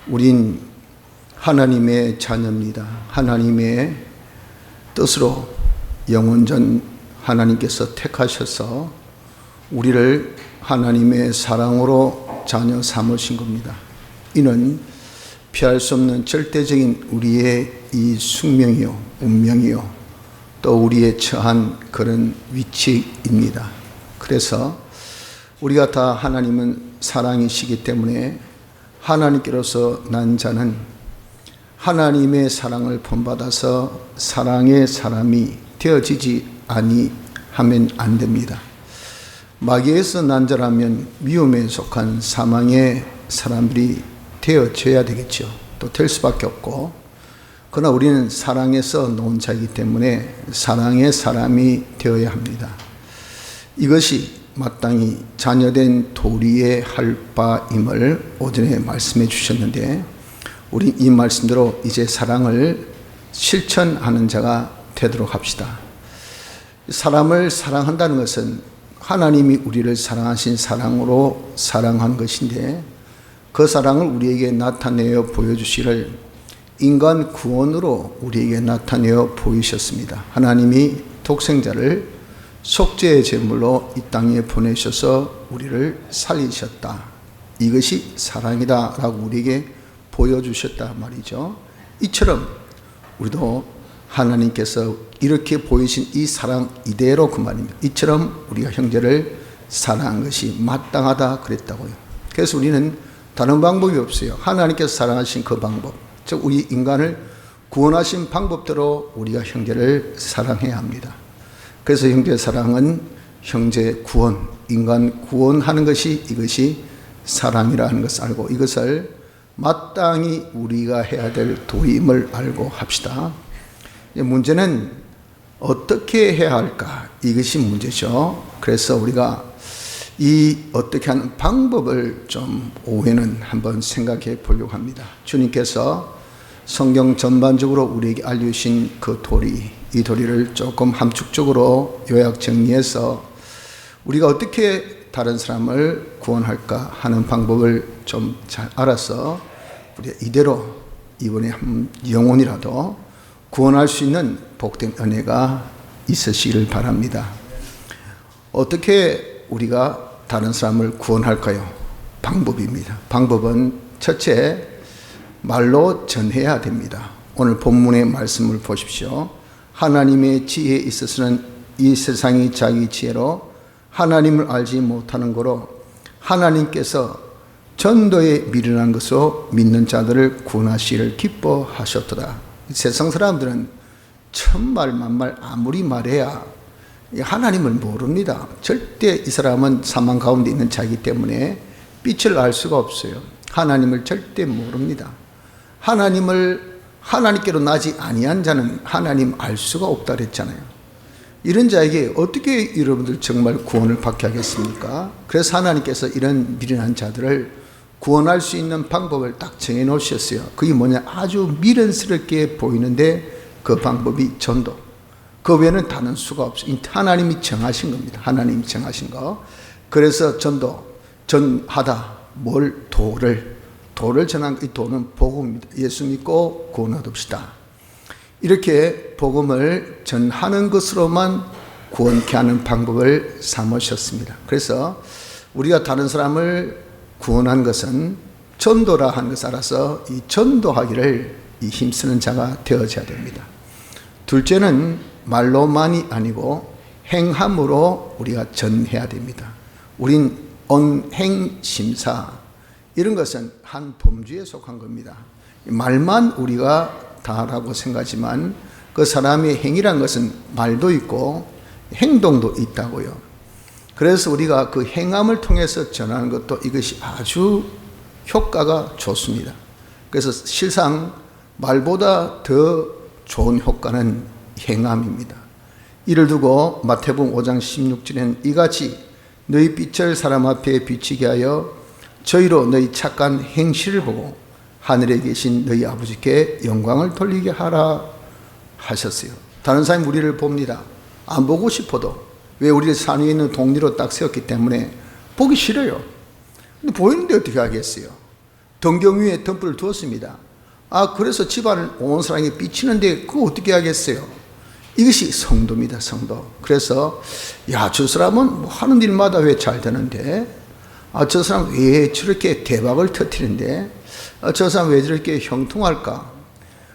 우린 하나님의 자녀입니다. 하나님의 뜻으로 영원전 하나님께서 택하셔서 우리를 하나님의 사랑으로 자녀 삼으신 겁니다. 이는 피할 수 없는 절대적인 우리의 이 숙명이요, 운명이요, 또 우리의 처한 그런 위치입니다. 그래서 우리가 다 하나님은 사랑이시기 때문에 하나님께로서 난 자는 하나님의 사랑을 본받아서 사랑의 사람이 되어지지 아니하면 안 됩니다. 마귀에서 난 자라면 미움에 속한 사망의 사람들이 되어져야 되겠죠. 또 될 수밖에 없고, 그러나 우리는 사랑에서 놓은 자이기 때문에 사랑의 사람이 되어야 합니다. 이것이 마땅히 자녀된 도리의 할 바임을 오전에 말씀해 주셨는데, 우리 이 말씀대로 이제 사랑을 실천하는 자가 되도록 합시다. 사람을 사랑한다는 것은 하나님이 우리를 사랑하신 사랑으로 사랑한 것인데, 그 사랑을 우리에게 나타내어 보여주시를 인간 구원으로 우리에게 나타내어 보이셨습니다. 하나님이 독생자를 속죄의 제물로 이 땅에 보내셔서 우리를 살리셨다. 이것이 사랑이다 라고 우리에게 보여주셨다 말이죠. 이처럼 우리도 하나님께서 이렇게 보이신 이 사랑 이대로 그 말입니다. 이처럼 우리가 형제를 사랑한 것이 마땅하다 그랬다고요. 그래서 우리는 다른 방법이 없어요. 하나님께서 사랑하신 그 방법, 즉 우리 인간을 구원하신 방법대로 우리가 형제를 사랑해야 합니다. 그래서 형제 사랑은 형제 구원, 인간 구원하는 것이 이것이 사랑이라는 것을 알고 이것을 마땅히 우리가 해야 될 도임을 알고 합시다. 문제는 어떻게 해야 할까? 이것이 문제죠. 그래서 우리가 이 어떻게 하는 방법을 좀 오후에는 한번 생각해 보려고 합니다. 주님께서 성경 전반적으로 우리에게 알려주신 그 도리, 이 도리를 조금 함축적으로 요약 정리해서 우리가 어떻게 다른 사람을 구원할까 하는 방법을 좀 잘 알아서 우리가 이대로 이번에 한 영혼이라도 구원할 수 있는 복된 은혜가 있으시기를 바랍니다. 어떻게 우리가 다른 사람을 구원할까요? 방법입니다. 방법은 첫째, 말로 전해야 됩니다. 오늘 본문의 말씀을 보십시오. 하나님의 지혜에 있어서는 이 세상이 자기 지혜로 하나님을 알지 못하는 거로 하나님께서 전도에 미련한 것으로 믿는 자들을 구원하시기를 기뻐하셨도다. 세상 사람들은 천말 만말 아무리 말해야 하나님을 모릅니다. 절대 이 사람은 사망 가운데 있는 자이기 때문에 빛을 알 수가 없어요. 하나님을 절대 모릅니다. 하나님께로 나지 아니한 자는 하나님 알 수가 없다 그랬잖아요. 이런 자에게 어떻게 여러분들 정말 구원을 받게 하겠습니까? 그래서 하나님께서 이런 미련한 자들을 구원할 수 있는 방법을 딱 정해 놓으셨어요. 그게 뭐냐? 아주 미련스럽게 보이는데 그 방법이 전도. 그 외에는 다른 수가 없어요. 하나님이 정하신 겁니다. 하나님이 정하신 거. 그래서 전하다. 도를 전한 이 도는 복음입니다. 예수 믿고 구원 얻읍시다. 이렇게 복음을 전하는 것으로만 구원케 하는 방법을 삼으셨습니다. 그래서 우리가 다른 사람을 구원한 것은 전도라 하는 것을 알아서 이 전도하기를 힘쓰는 자가 되어져야 됩니다. 둘째는 말로만이 아니고 행함으로 우리가 전해야 됩니다. 우린 언행심사, 이런 것은 한 범주에 속한 겁니다. 말만 우리가 다라고 생각하지만 그 사람의 행위란 것은 말도 있고 행동도 있다고요. 그래서 우리가 그 행함을 통해서 전하는 것도 이것이 아주 효과가 좋습니다. 그래서 실상 말보다 더 좋은 효과는 행함입니다. 이를 두고 마태복음 5장 16절에는 이같이 너희 빛을 사람 앞에 비치게 하여 저희로 너희 착한 행실을 보고 하늘에 계신 너희 아버지께 영광을 돌리게 하라 하셨어요. 다른 사람이 우리를 봅니다. 안 보고 싶어도, 왜? 우리를 산 위에 있는 동리로 딱 세웠기 때문에 보기 싫어요. 근데 보이는데 어떻게 하겠어요? 등경 위에 등불을 두었습니다. 그래서 집안을 온 사랑이 비치는데 그거 어떻게 하겠어요? 이것이 성도입니다, 성도. 그래서 저 사람은 뭐 하는 일마다 왜 잘 되는데, 저 사람 왜 저렇게 대박을 터뜨리는데, 저 사람 왜 저렇게 형통할까?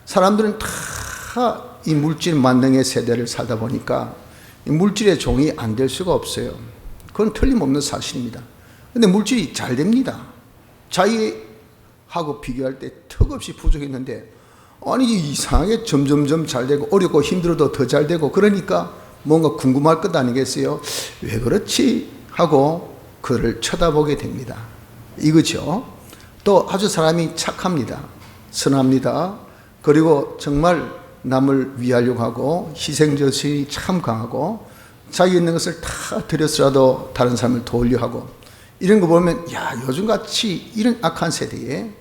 사람들은 다 이 물질 만능의 세대를 살다 보니까 이 물질의 종이 안 될 수가 없어요. 그건 틀림없는 사실입니다. 근데 물질이 잘 됩니다. 자기하고 비교할 때 턱없이 부족했는데, 이상하게 점점점 잘 되고, 어렵고 힘들어도 더 잘 되고, 그러니까 뭔가 궁금할 것 아니겠어요? 왜 그렇지? 하고 그를 쳐다보게 됩니다. 이거죠. 또 아주 사람이 착합니다. 선합니다. 그리고 정말 남을 위하려고 하고, 희생정신이 참 강하고, 자기 있는 것을 다 드려서라도 다른 사람을 도우려 하고, 이런 거 보면 요즘같이 이런 악한 세대에,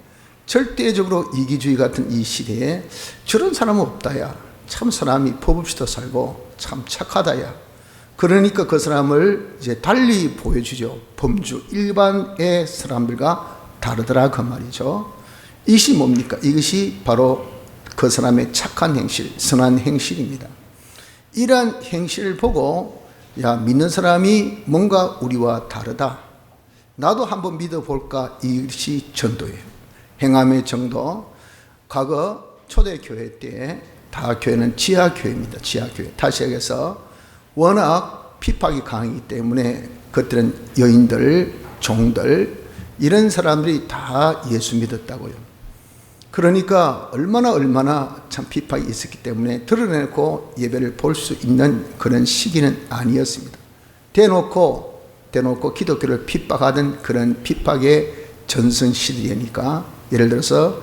절대적으로 이기주의 같은 이 시대에 저런 사람은 없다야. 참 사람이 법 없이도 살고 참 착하다야. 그러니까 그 사람을 이제 달리 보여주죠. 범주 일반의 사람들과 다르더라 그 말이죠. 이것이 뭡니까? 이것이 바로 그 사람의 착한 행실, 선한 행실입니다. 이러한 행실을 보고 믿는 사람이 뭔가 우리와 다르다, 나도 한번 믿어볼까, 이것이 전도예요. 행함의 정도. 과거 초대교회 때 다 교회는 지하교회입니다. 지하교회. 다시 얘기해서 워낙 핍박이 강하기 때문에 그들은 여인들, 종들, 이런 사람들이 다 예수 믿었다고요. 그러니까 얼마나 참 핍박이 있었기 때문에 드러내고 예배를 볼 수 있는 그런 시기는 아니었습니다. 대놓고 기독교를 핍박하던 그런 핍박의 전성시대니까, 예를 들어서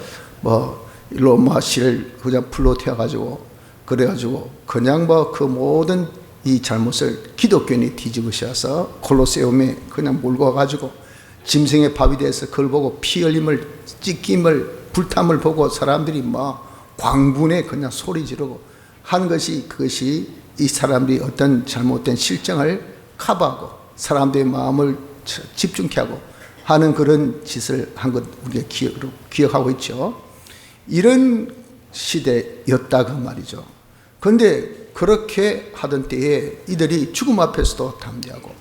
로마시를 그냥 불로 태워가지고, 그래가지고 그냥 그 모든 이 잘못을 기독교인이 뒤집으셔서 콜로세움에 그냥 몰고 와가지고 짐승의 밥이 돼서 그걸 보고 피 흘림을, 찢김을, 불탐을 보고 사람들이 광분에 그냥 소리 지르고 하는 것이, 그것이 이 사람들이 어떤 잘못된 실정을 커버하고 사람들의 마음을 집중케 하고 하는 그런 짓을 한 것 우리가 기억하고 있죠. 이런 시대였다 그 말이죠. 그런데 그렇게 하던 때에 이들이 죽음 앞에서도 담대하고,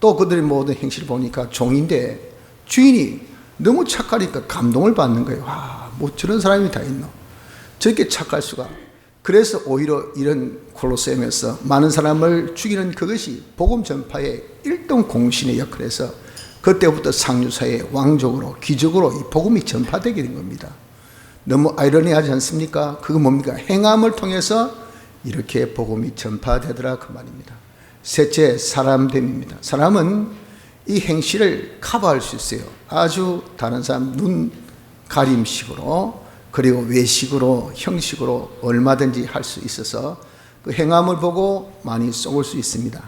또 그들의 모든 행실을 보니까 종인데 주인이 너무 착하니까 감동을 받는 거예요. 뭐 저런 사람이 다 있노? 저렇게 착할 수가. 그래서 오히려 이런 콜로세움에서 많은 사람을 죽이는 그것이 복음 전파의 1등 공신의 역할에서, 그때부터 상류사회 왕족으로, 귀족으로 이 복음이 전파되게 된 겁니다. 너무 아이러니하지 않습니까? 그거 뭡니까? 행함을 통해서 이렇게 복음이 전파되더라 그 말입니다. 셋째, 사람됨입니다. 사람은 이 행실을 커버할 수 있어요. 아주 다른 사람 눈 가림식으로, 그리고 외식으로, 형식으로 얼마든지 할 수 있어서 그 행함을 보고 많이 속을 수 있습니다.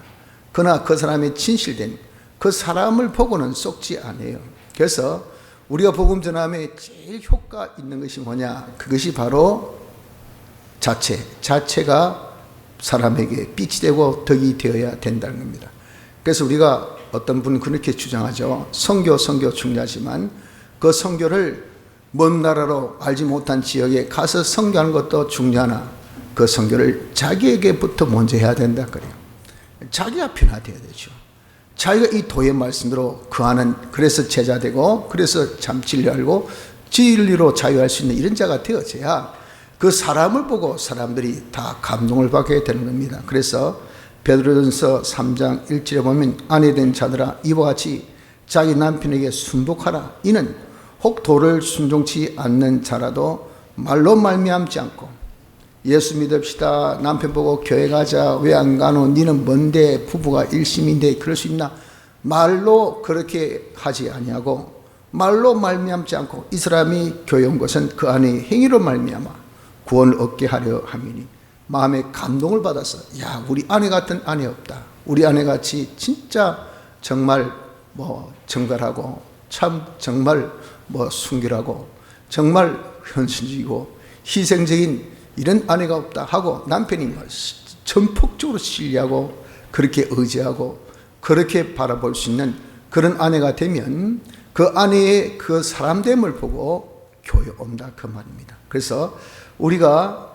그러나 그 사람의 진실된 그 사람을 보고는 속지 않아요. 그래서 우리가 복음 전함에 제일 효과 있는 것이 뭐냐? 그것이 바로 자체가 사람에게 빛이 되고 덕이 되어야 된다는 겁니다. 그래서 우리가 어떤 분은 그렇게 주장하죠. 선교 중요하지만 그 선교를 먼 나라로 알지 못한 지역에 가서 선교하는 것도 중요하나 그 선교를 자기에게부터 먼저 해야 된다 그래요. 자기가 변화되어야 되죠. 자기가 이 도의 말씀으로 그하는, 그래서 제자 되고, 그래서 참 진리 알고 진리로 자유할 수 있는 이런 자가 되어져야 그 사람을 보고 사람들이 다 감동을 받게 되는 겁니다. 그래서 베드로전서 3장 1절에 보면 아내된 자들아 이와 같이 자기 남편에게 순복하라. 이는 혹 도를 순종치 않는 자라도 말로 말미암지 않고, 예수 믿읍시다, 남편 보고 교회 가자, 왜 안 가노, 니는 뭔데, 부부가 일심인데 그럴 수 있나, 말로 그렇게 하지 아니하고 말로 말미암지 않고, 이 사람이 교회 온 것은 그 안의 행위로 말미암아 구원을 얻게 하려 함이니, 마음에 감동을 받아서 우리 아내 같은 아내 없다, 우리 아내같이 진짜 정말 정갈하고 참 정말 순결하고 정말 현실적이고 희생적인 이런 아내가 없다 하고 남편이 전폭적으로 신뢰하고 그렇게 의지하고 그렇게 바라볼 수 있는 그런 아내가 되면 그 안에 그 사람됨을 보고 교회 온다 그 말입니다. 그래서 우리가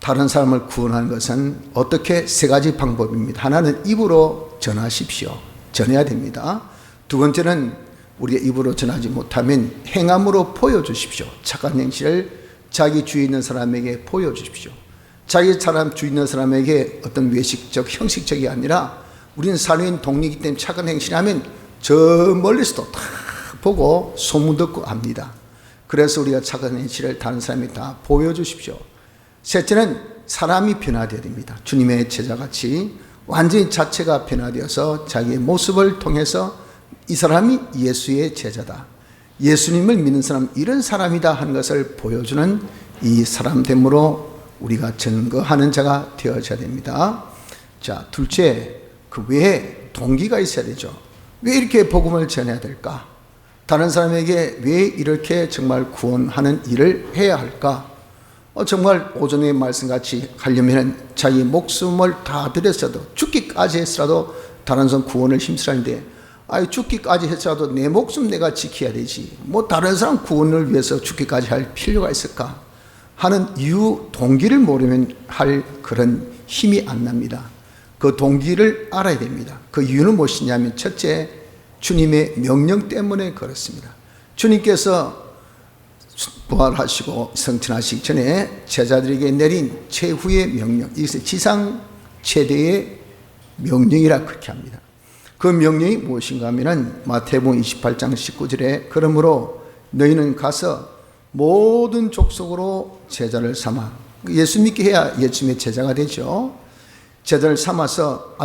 다른 사람을 구원하는 것은 어떻게? 세 가지 방법입니다. 하나는 입으로 전하십시오. 전해야 됩니다. 두 번째는 우리가 입으로 전하지 못하면 행함으로 보여주십시오. 착한 행실을 자기 주위에 있는 사람에게 보여주십시오. 자기 사람 주위에 있는 사람에게 어떤 외식적, 형식적이 아니라 우리는 사회인 동리이기 때문에 착한 행실하면 저 멀리서도 다 보고 소문 듣고 압니다. 그래서 우리가 착한 행실을 다른 사람에게 다 보여주십시오. 셋째는 사람이 변화되어야 됩니다. 주님의 제자같이 완전히 자체가 변화되어서 자기의 모습을 통해서 이 사람이 예수의 제자다, 예수님을 믿는 사람 이런 사람이다 하는 것을 보여주는 이 사람됨으로 우리가 증거하는 자가 되어져야 됩니다. 자, 둘째, 그 외에 동기가 있어야 되죠. 왜 이렇게 복음을 전해야 될까? 다른 사람에게 왜 이렇게 정말 구원하는 일을 해야 할까? 정말 오전의 말씀같이 하려면 자기 목숨을 다 들였어도 죽기까지 했어도 다른 사람 구원을 힘쓰라는데 죽기까지 했어도 내 목숨 내가 지켜야 되지 뭐 다른 사람 구원을 위해서 죽기까지 할 필요가 있을까 하는 이유 동기를 모르면 할 그런 힘이 안 납니다. 그 동기를 알아야 됩니다. 그 이유는 무엇이냐면 첫째, 주님의 명령 때문에 그렇습니다. 주님께서 부활하시고 성천하시기 전에 제자들에게 내린 최후의 명령, 이것은 지상 최대의 명령이라 그렇게 합니다. 그 명령이 무엇인가 하면 마태복음 28장 19절에 그러므로 너희는 가서 모든 족속으로 제자를 삼아, 예수 믿게 해야 예수님의 제자가 되죠. 제자를 삼아서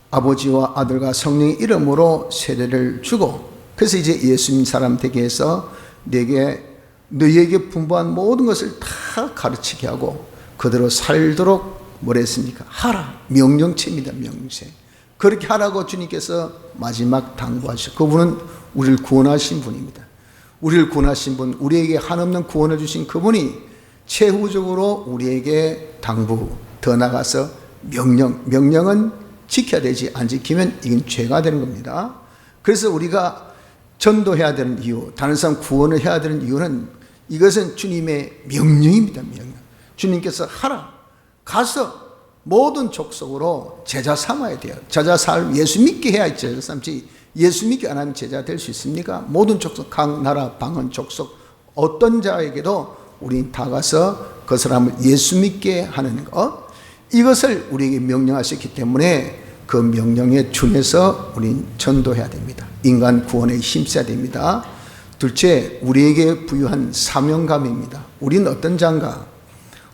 아버지와 아들과 성령의 이름으로 세례를 주고, 그래서 이제 예수님 사람 되게 해서 너희에게 분부한 모든 것을 다 가르치게 하고 그대로 살도록 뭘 했습니까? 하라. 명령체입니다. 명령체. 그렇게 하라고 주님께서 마지막 당부하셨어요. 그분은 우리를 구원하신 분입니다. 우리를 구원하신 분, 우리에게 한없는 구원을 주신 그분이 최후적으로 우리에게 당부, 더 나가서 명령은 지켜야 되지, 안 지키면 이건 죄가 되는 겁니다. 그래서 우리가 전도해야 되는 이유, 다른 사람 구원을 해야 되는 이유는 이것은 주님의 명령입니다. 명령. 주님께서 하라. 가서 모든 족속으로 제자 삼아야 돼요. 제자 삼, 예수 믿게 해야 제자 삼지, 예수 믿게 안 하면 제자 될 수 있습니까? 모든 족속, 각 나라, 방언, 족속 어떤 자에게도 우린 다 가서 그 사람을 예수 믿게 하는 것, 이것을 우리에게 명령하셨기 때문에 그 명령에 준해서 우린 전도해야 됩니다. 인간 구원에 힘써야 됩니다. 둘째, 우리에게 부여한 사명감입니다. 우린 어떤 자인가?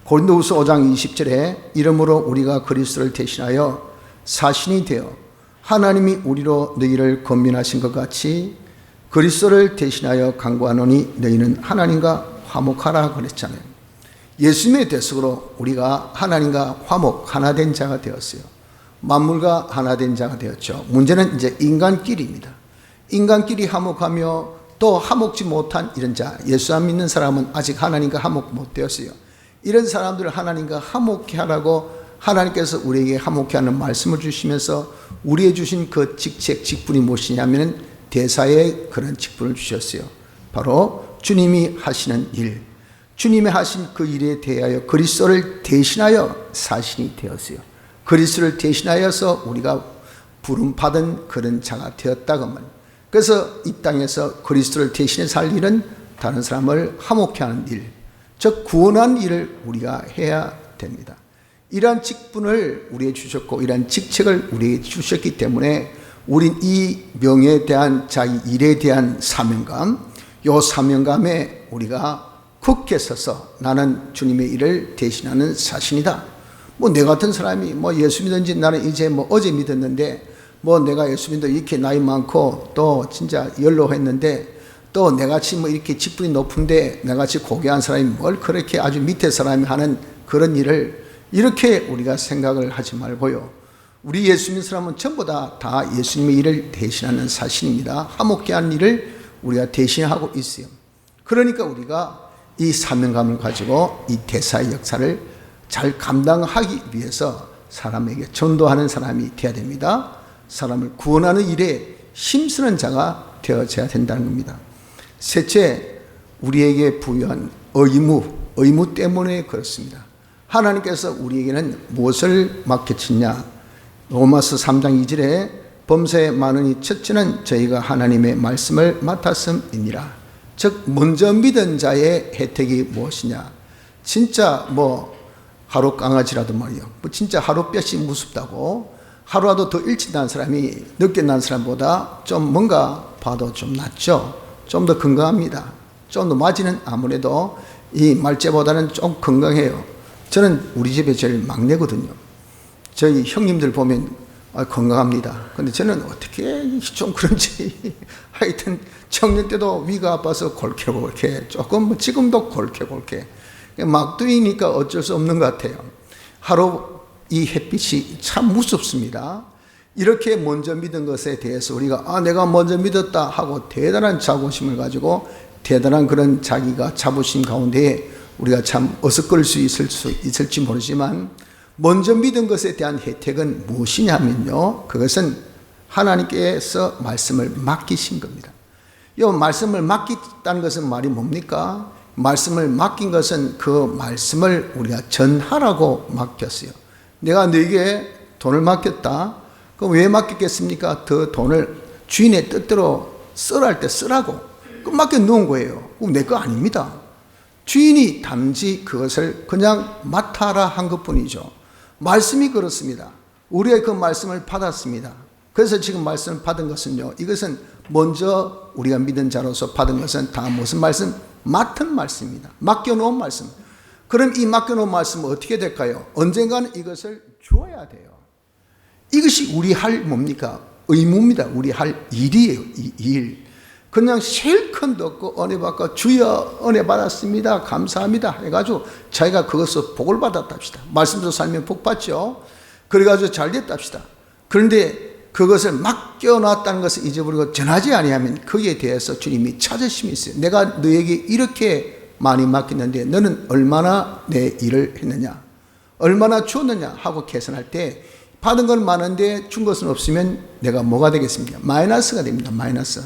고린도후서 5장 20절에 이러므로 우리가 그리스도를 대신하여 사신이 되어 하나님이 우리로 너희를 권면하신 것 같이 그리스도를 대신하여 간구하노니 너희는 하나님과 화목하라 그랬잖아요. 예수님의 대속으로 우리가 하나님과 화목, 하나 된 자가 되었어요. 만물과 하나 된 자가 되었죠. 문제는 이제 인간끼리입니다. 인간끼리 화목하며 또 화목지 못한 이런 자, 예수 안 믿는 사람은 아직 하나님과 화목 못 되었어요. 이런 사람들을 하나님과 화목케 하라고 하나님께서 우리에게 화목케 하는 말씀을 주시면서 우리에게 주신 그 직책, 직분이 무엇이냐면 대사의 그런 직분을 주셨어요. 바로 주님이 하시는 일, 주님이 하신 그 일에 대하여 그리스도를 대신하여 사신이 되었어요. 그리스도를 대신하여서 우리가 부름받은 그런 자가 되었다고 말입니다. 그래서 이 땅에서 그리스도를 대신해 살 일은 다른 사람을 화목케 하는 일, 즉 구원한 일을 우리가 해야 됩니다. 이러한 직분을 우리에게 주셨고 이러한 직책을 우리에게 주셨기 때문에 우린 이 명예에 대한 자기 일에 대한 사명감, 이 사명감에 우리가 굳게 서서 나는 주님의 일을 대신하는 사신이다. 뭐 내 같은 사람이 뭐 예수 믿은지 나는 이제 뭐 어제 믿었는데 뭐 내가 예수 믿어 이렇게 나이 많고 또 진짜 연로했는데 또 내같이 뭐 이렇게 직분이 높은데 내같이 고귀한 사람이 뭘 그렇게 아주 밑에 사람이 하는 그런 일을 이렇게 우리가 생각을 하지 말고요. 우리 예수 믿는 사람은 전부 다 예수님의 일을 대신하는 사신입니다. 화목케 한 일을 우리가 대신하고 있어요. 그러니까 우리가 이 사명감을 가지고 이 대사의 역사를 잘 감당하기 위해서 사람에게 전도하는 사람이 되어야 됩니다. 사람을 구원하는 일에 힘쓰는 자가 되어져야 된다는 겁니다. 셋째, 우리에게 부여한 의무 때문에 그렇습니다. 하나님께서 우리에게는 무엇을 맡겼느냐? 로마서 3장 2절에 범사에 많으니 첫째는 저희가 하나님의 말씀을 맡았음이니라. 즉 먼저 믿은 자의 혜택이 무엇이냐? 진짜 하루 강아지라도 말이요, 진짜 하루 뼈씩 무섭다고 하루라도 더 일찍 난 사람이 늦게 난 사람보다 좀 뭔가 봐도 좀 낫죠. 좀 더 건강합니다. 좀 더 맞이는 아무래도 이 말째보다는 좀 건강해요. 저는 우리 집에 제일 막내거든요. 저희 형님들 보면 건강합니다. 근데 저는 어떻게 좀 그런지 하여튼 청년 때도 위가 아파서 골케골케, 조금 지금도 골케골케, 막둥이니까 어쩔 수 없는 것 같아요. 하루 이 햇빛이 참 무섭습니다. 이렇게 먼저 믿은 것에 대해서 우리가 내가 먼저 믿었다 하고 대단한 자부심을 가지고 대단한 그런 자기가 자부심 가운데 우리가 참 어석거릴 수 있을지 모르지만, 먼저 믿은 것에 대한 혜택은 무엇이냐면요, 그것은 하나님께서 말씀을 맡기신 겁니다. 이 말씀을 맡겼다는 것은 말이 뭡니까? 말씀을 맡긴 것은 그 말씀을 우리가 전하라고 맡겼어요. 내가 너에게 돈을 맡겼다. 그럼 왜 맡겼겠습니까? 그 돈을 주인의 뜻대로 쓰라 할 때 쓰라고 그 맡겨 놓은 거예요. 그럼 내 거 아닙니다. 주인이 단지 그것을 그냥 맡아라 한 것뿐이죠. 말씀이 그렇습니다. 우리의 그 말씀을 받았습니다. 그래서 지금 말씀을 받은 것은요, 이것은 먼저 우리가 믿은 자로서 받은 것은 다 무슨 말씀? 맡은 말씀입니다. 맡겨놓은 말씀. 그럼 이 맡겨놓은 말씀은 어떻게 될까요? 언젠가는 이것을 줘야 돼요. 이것이 우리 할 뭡니까? 의무입니다. 우리 할 일이에요. 이 일. 그냥 실컷도 없고 은혜 받고 주여 은혜 받았습니다 감사합니다 해가지고 자기가 그것을 복을 받았답시다. 말씀대로 살면 복 받죠. 그래가지고 잘 됐답시다. 그런데 그것을 맡겨놨다는 것을 잊어버리고 전하지 아니하면 거기에 대해서 주님이 찾으심이 있어요. 내가 너에게 이렇게 많이 맡겼는데 너는 얼마나 내 일을 했느냐, 얼마나 주었느냐 하고 계산할 때 받은 건 많은데 준 것은 없으면 내가 뭐가 되겠습니까? 마이너스가 됩니다. 마이너스.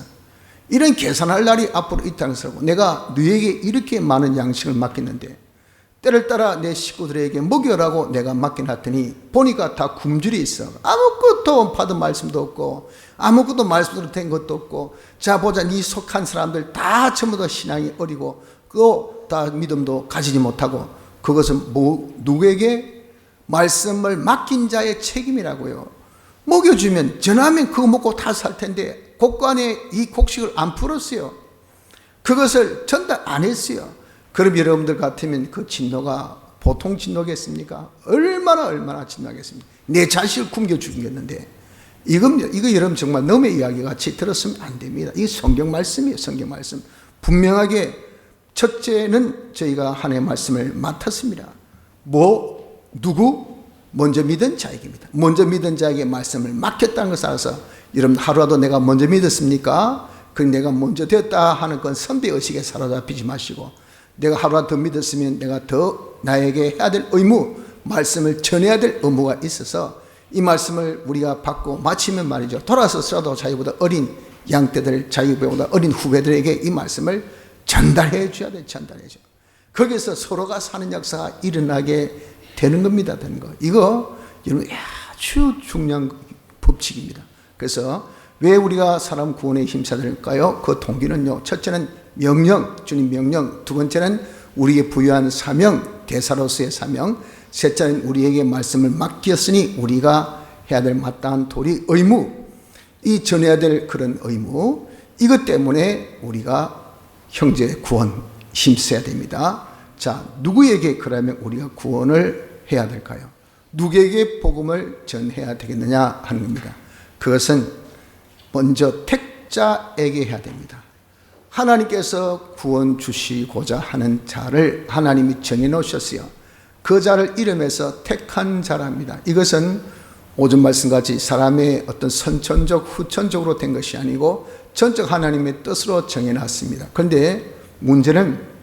이런 계산할 날이 앞으로 있다는 것이고, 내가 너에게 이렇게 많은 양식을 맡겼는데 때를 따라 내 식구들에게 먹여라고 내가 맡겨놨더니 보니까 다 굶주려 있어. 아무것도 받은 말씀도 없고 아무것도 말씀으로 된 것도 없고, 자 보자 네 속한 사람들 다 전부 다 신앙이 어리고 또 다 믿음도 가지지 못하고, 그것은 누구에게? 말씀을 맡긴 자의 책임이라고요. 먹여주면 전하면 그거 먹고 다 살 텐데 곡간에 이 곡식을 안 풀었어요. 그것을 전달 안 했어요. 그럼 여러분들 같으면 그 진노가 보통 진노겠습니까? 얼마나 진노하겠습니까? 내 자식을 굶겨 죽이겠는데. 이거 여러분 정말 너의 이야기 같이 들었으면 안 됩니다. 이게 성경 말씀이에요. 성경 말씀. 분명하게 첫째는 저희가 하나님의 말씀을 맡았습니다. 누구? 먼저 믿은 자에게입니다. 먼저 믿은 자에게 말씀을 맡겼다는 것을 알아서, 여러분 하루라도 내가 먼저 믿었습니까? 내가 먼저 되었다 하는 건 선배의식에 사로잡히지 마시고, 내가 하루라도 더 믿었으면 내가 더 나에게 해야 될 의무, 말씀을 전해야 될 의무가 있어서 이 말씀을 우리가 받고 마치면 말이죠, 돌아서서라도 자기보다 어린 양떼들, 자기보다 어린 후배들에게 이 말씀을 전달해 줘야 돼. 전달해 줘. 거기서 서로가 사는 역사가 일어나게 되는 겁니다. 되는 거. 이거 여러분 아주 중요한 법칙입니다. 그래서 왜 우리가 사람 구원에 힘써야 될까요? 그 동기는요, 첫째는 명령, 주님 명령. 두 번째는 우리에게 부여한 사명, 대사로서의 사명. 셋째는 우리에게 말씀을 맡겼으니 우리가 해야 될 마땅한 도리, 의무. 이 전해야 될 그런 의무. 이것 때문에 우리가 형제 구원 힘써야 됩니다. 자, 누구에게 그러면 우리가 구원을 해야 될까요? 누구에게 복음을 전해야 되겠느냐 하는 겁니다. 그것은 먼저 택자에게 해야 됩니다. 하나님께서 구원 주시고자 하는 자를 하나님이 정해 놓으셨어요. 그 자를 이름에서 택한 자랍니다. 이것은 오전 말씀같이 사람의 어떤 선천적 후천적으로 된 것이 아니고 전적 하나님의 뜻으로 정해놨습니다. 그런데 문제는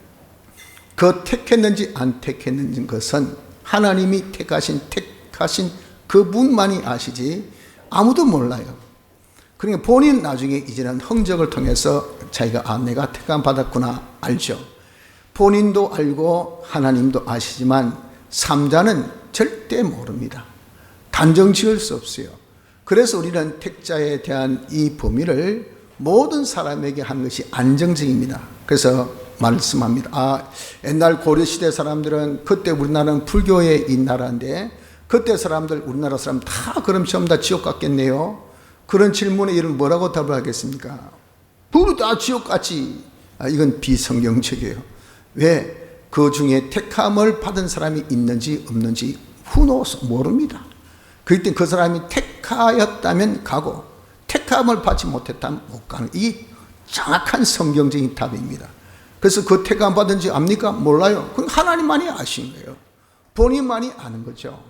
그 택했는지 안 택했는지 것은 하나님이 택하신 그분만이 아시지 아무도 몰라요. 그러니까 본인 나중에 이제는 흥적을 통해서 자기가 내가 택함 받았구나 알죠. 본인도 알고 하나님도 아시지만 삼자는 절대 모릅니다. 단정 지을 수 없어요. 그래서 우리는 택자에 대한 이 범위를 모든 사람에게 하는 것이 안정적입니다. 그래서 말씀합니다. 옛날 고려시대 사람들은 그때 우리나라는 불교의 이 나라인데 그때 사람들 우리나라 사람 다 그럼 전부 다 지옥 갔겠네요. 그런 질문에 이런 뭐라고 답을 하겠습니까? 부르 다 지옥 갔지. 이건 비성경적이에요. 왜? 그 중에 택함을 받은 사람이 있는지 없는지 후노스 모릅니다. 그때 그 사람이 택하였다면 가고 택함을 받지 못했다면 못 가는 이 정확한 성경적인 답입니다. 그래서 그 택함 받은지 압니까? 몰라요. 그건 하나님만이 아신 거예요. 본인만이 아는 거죠.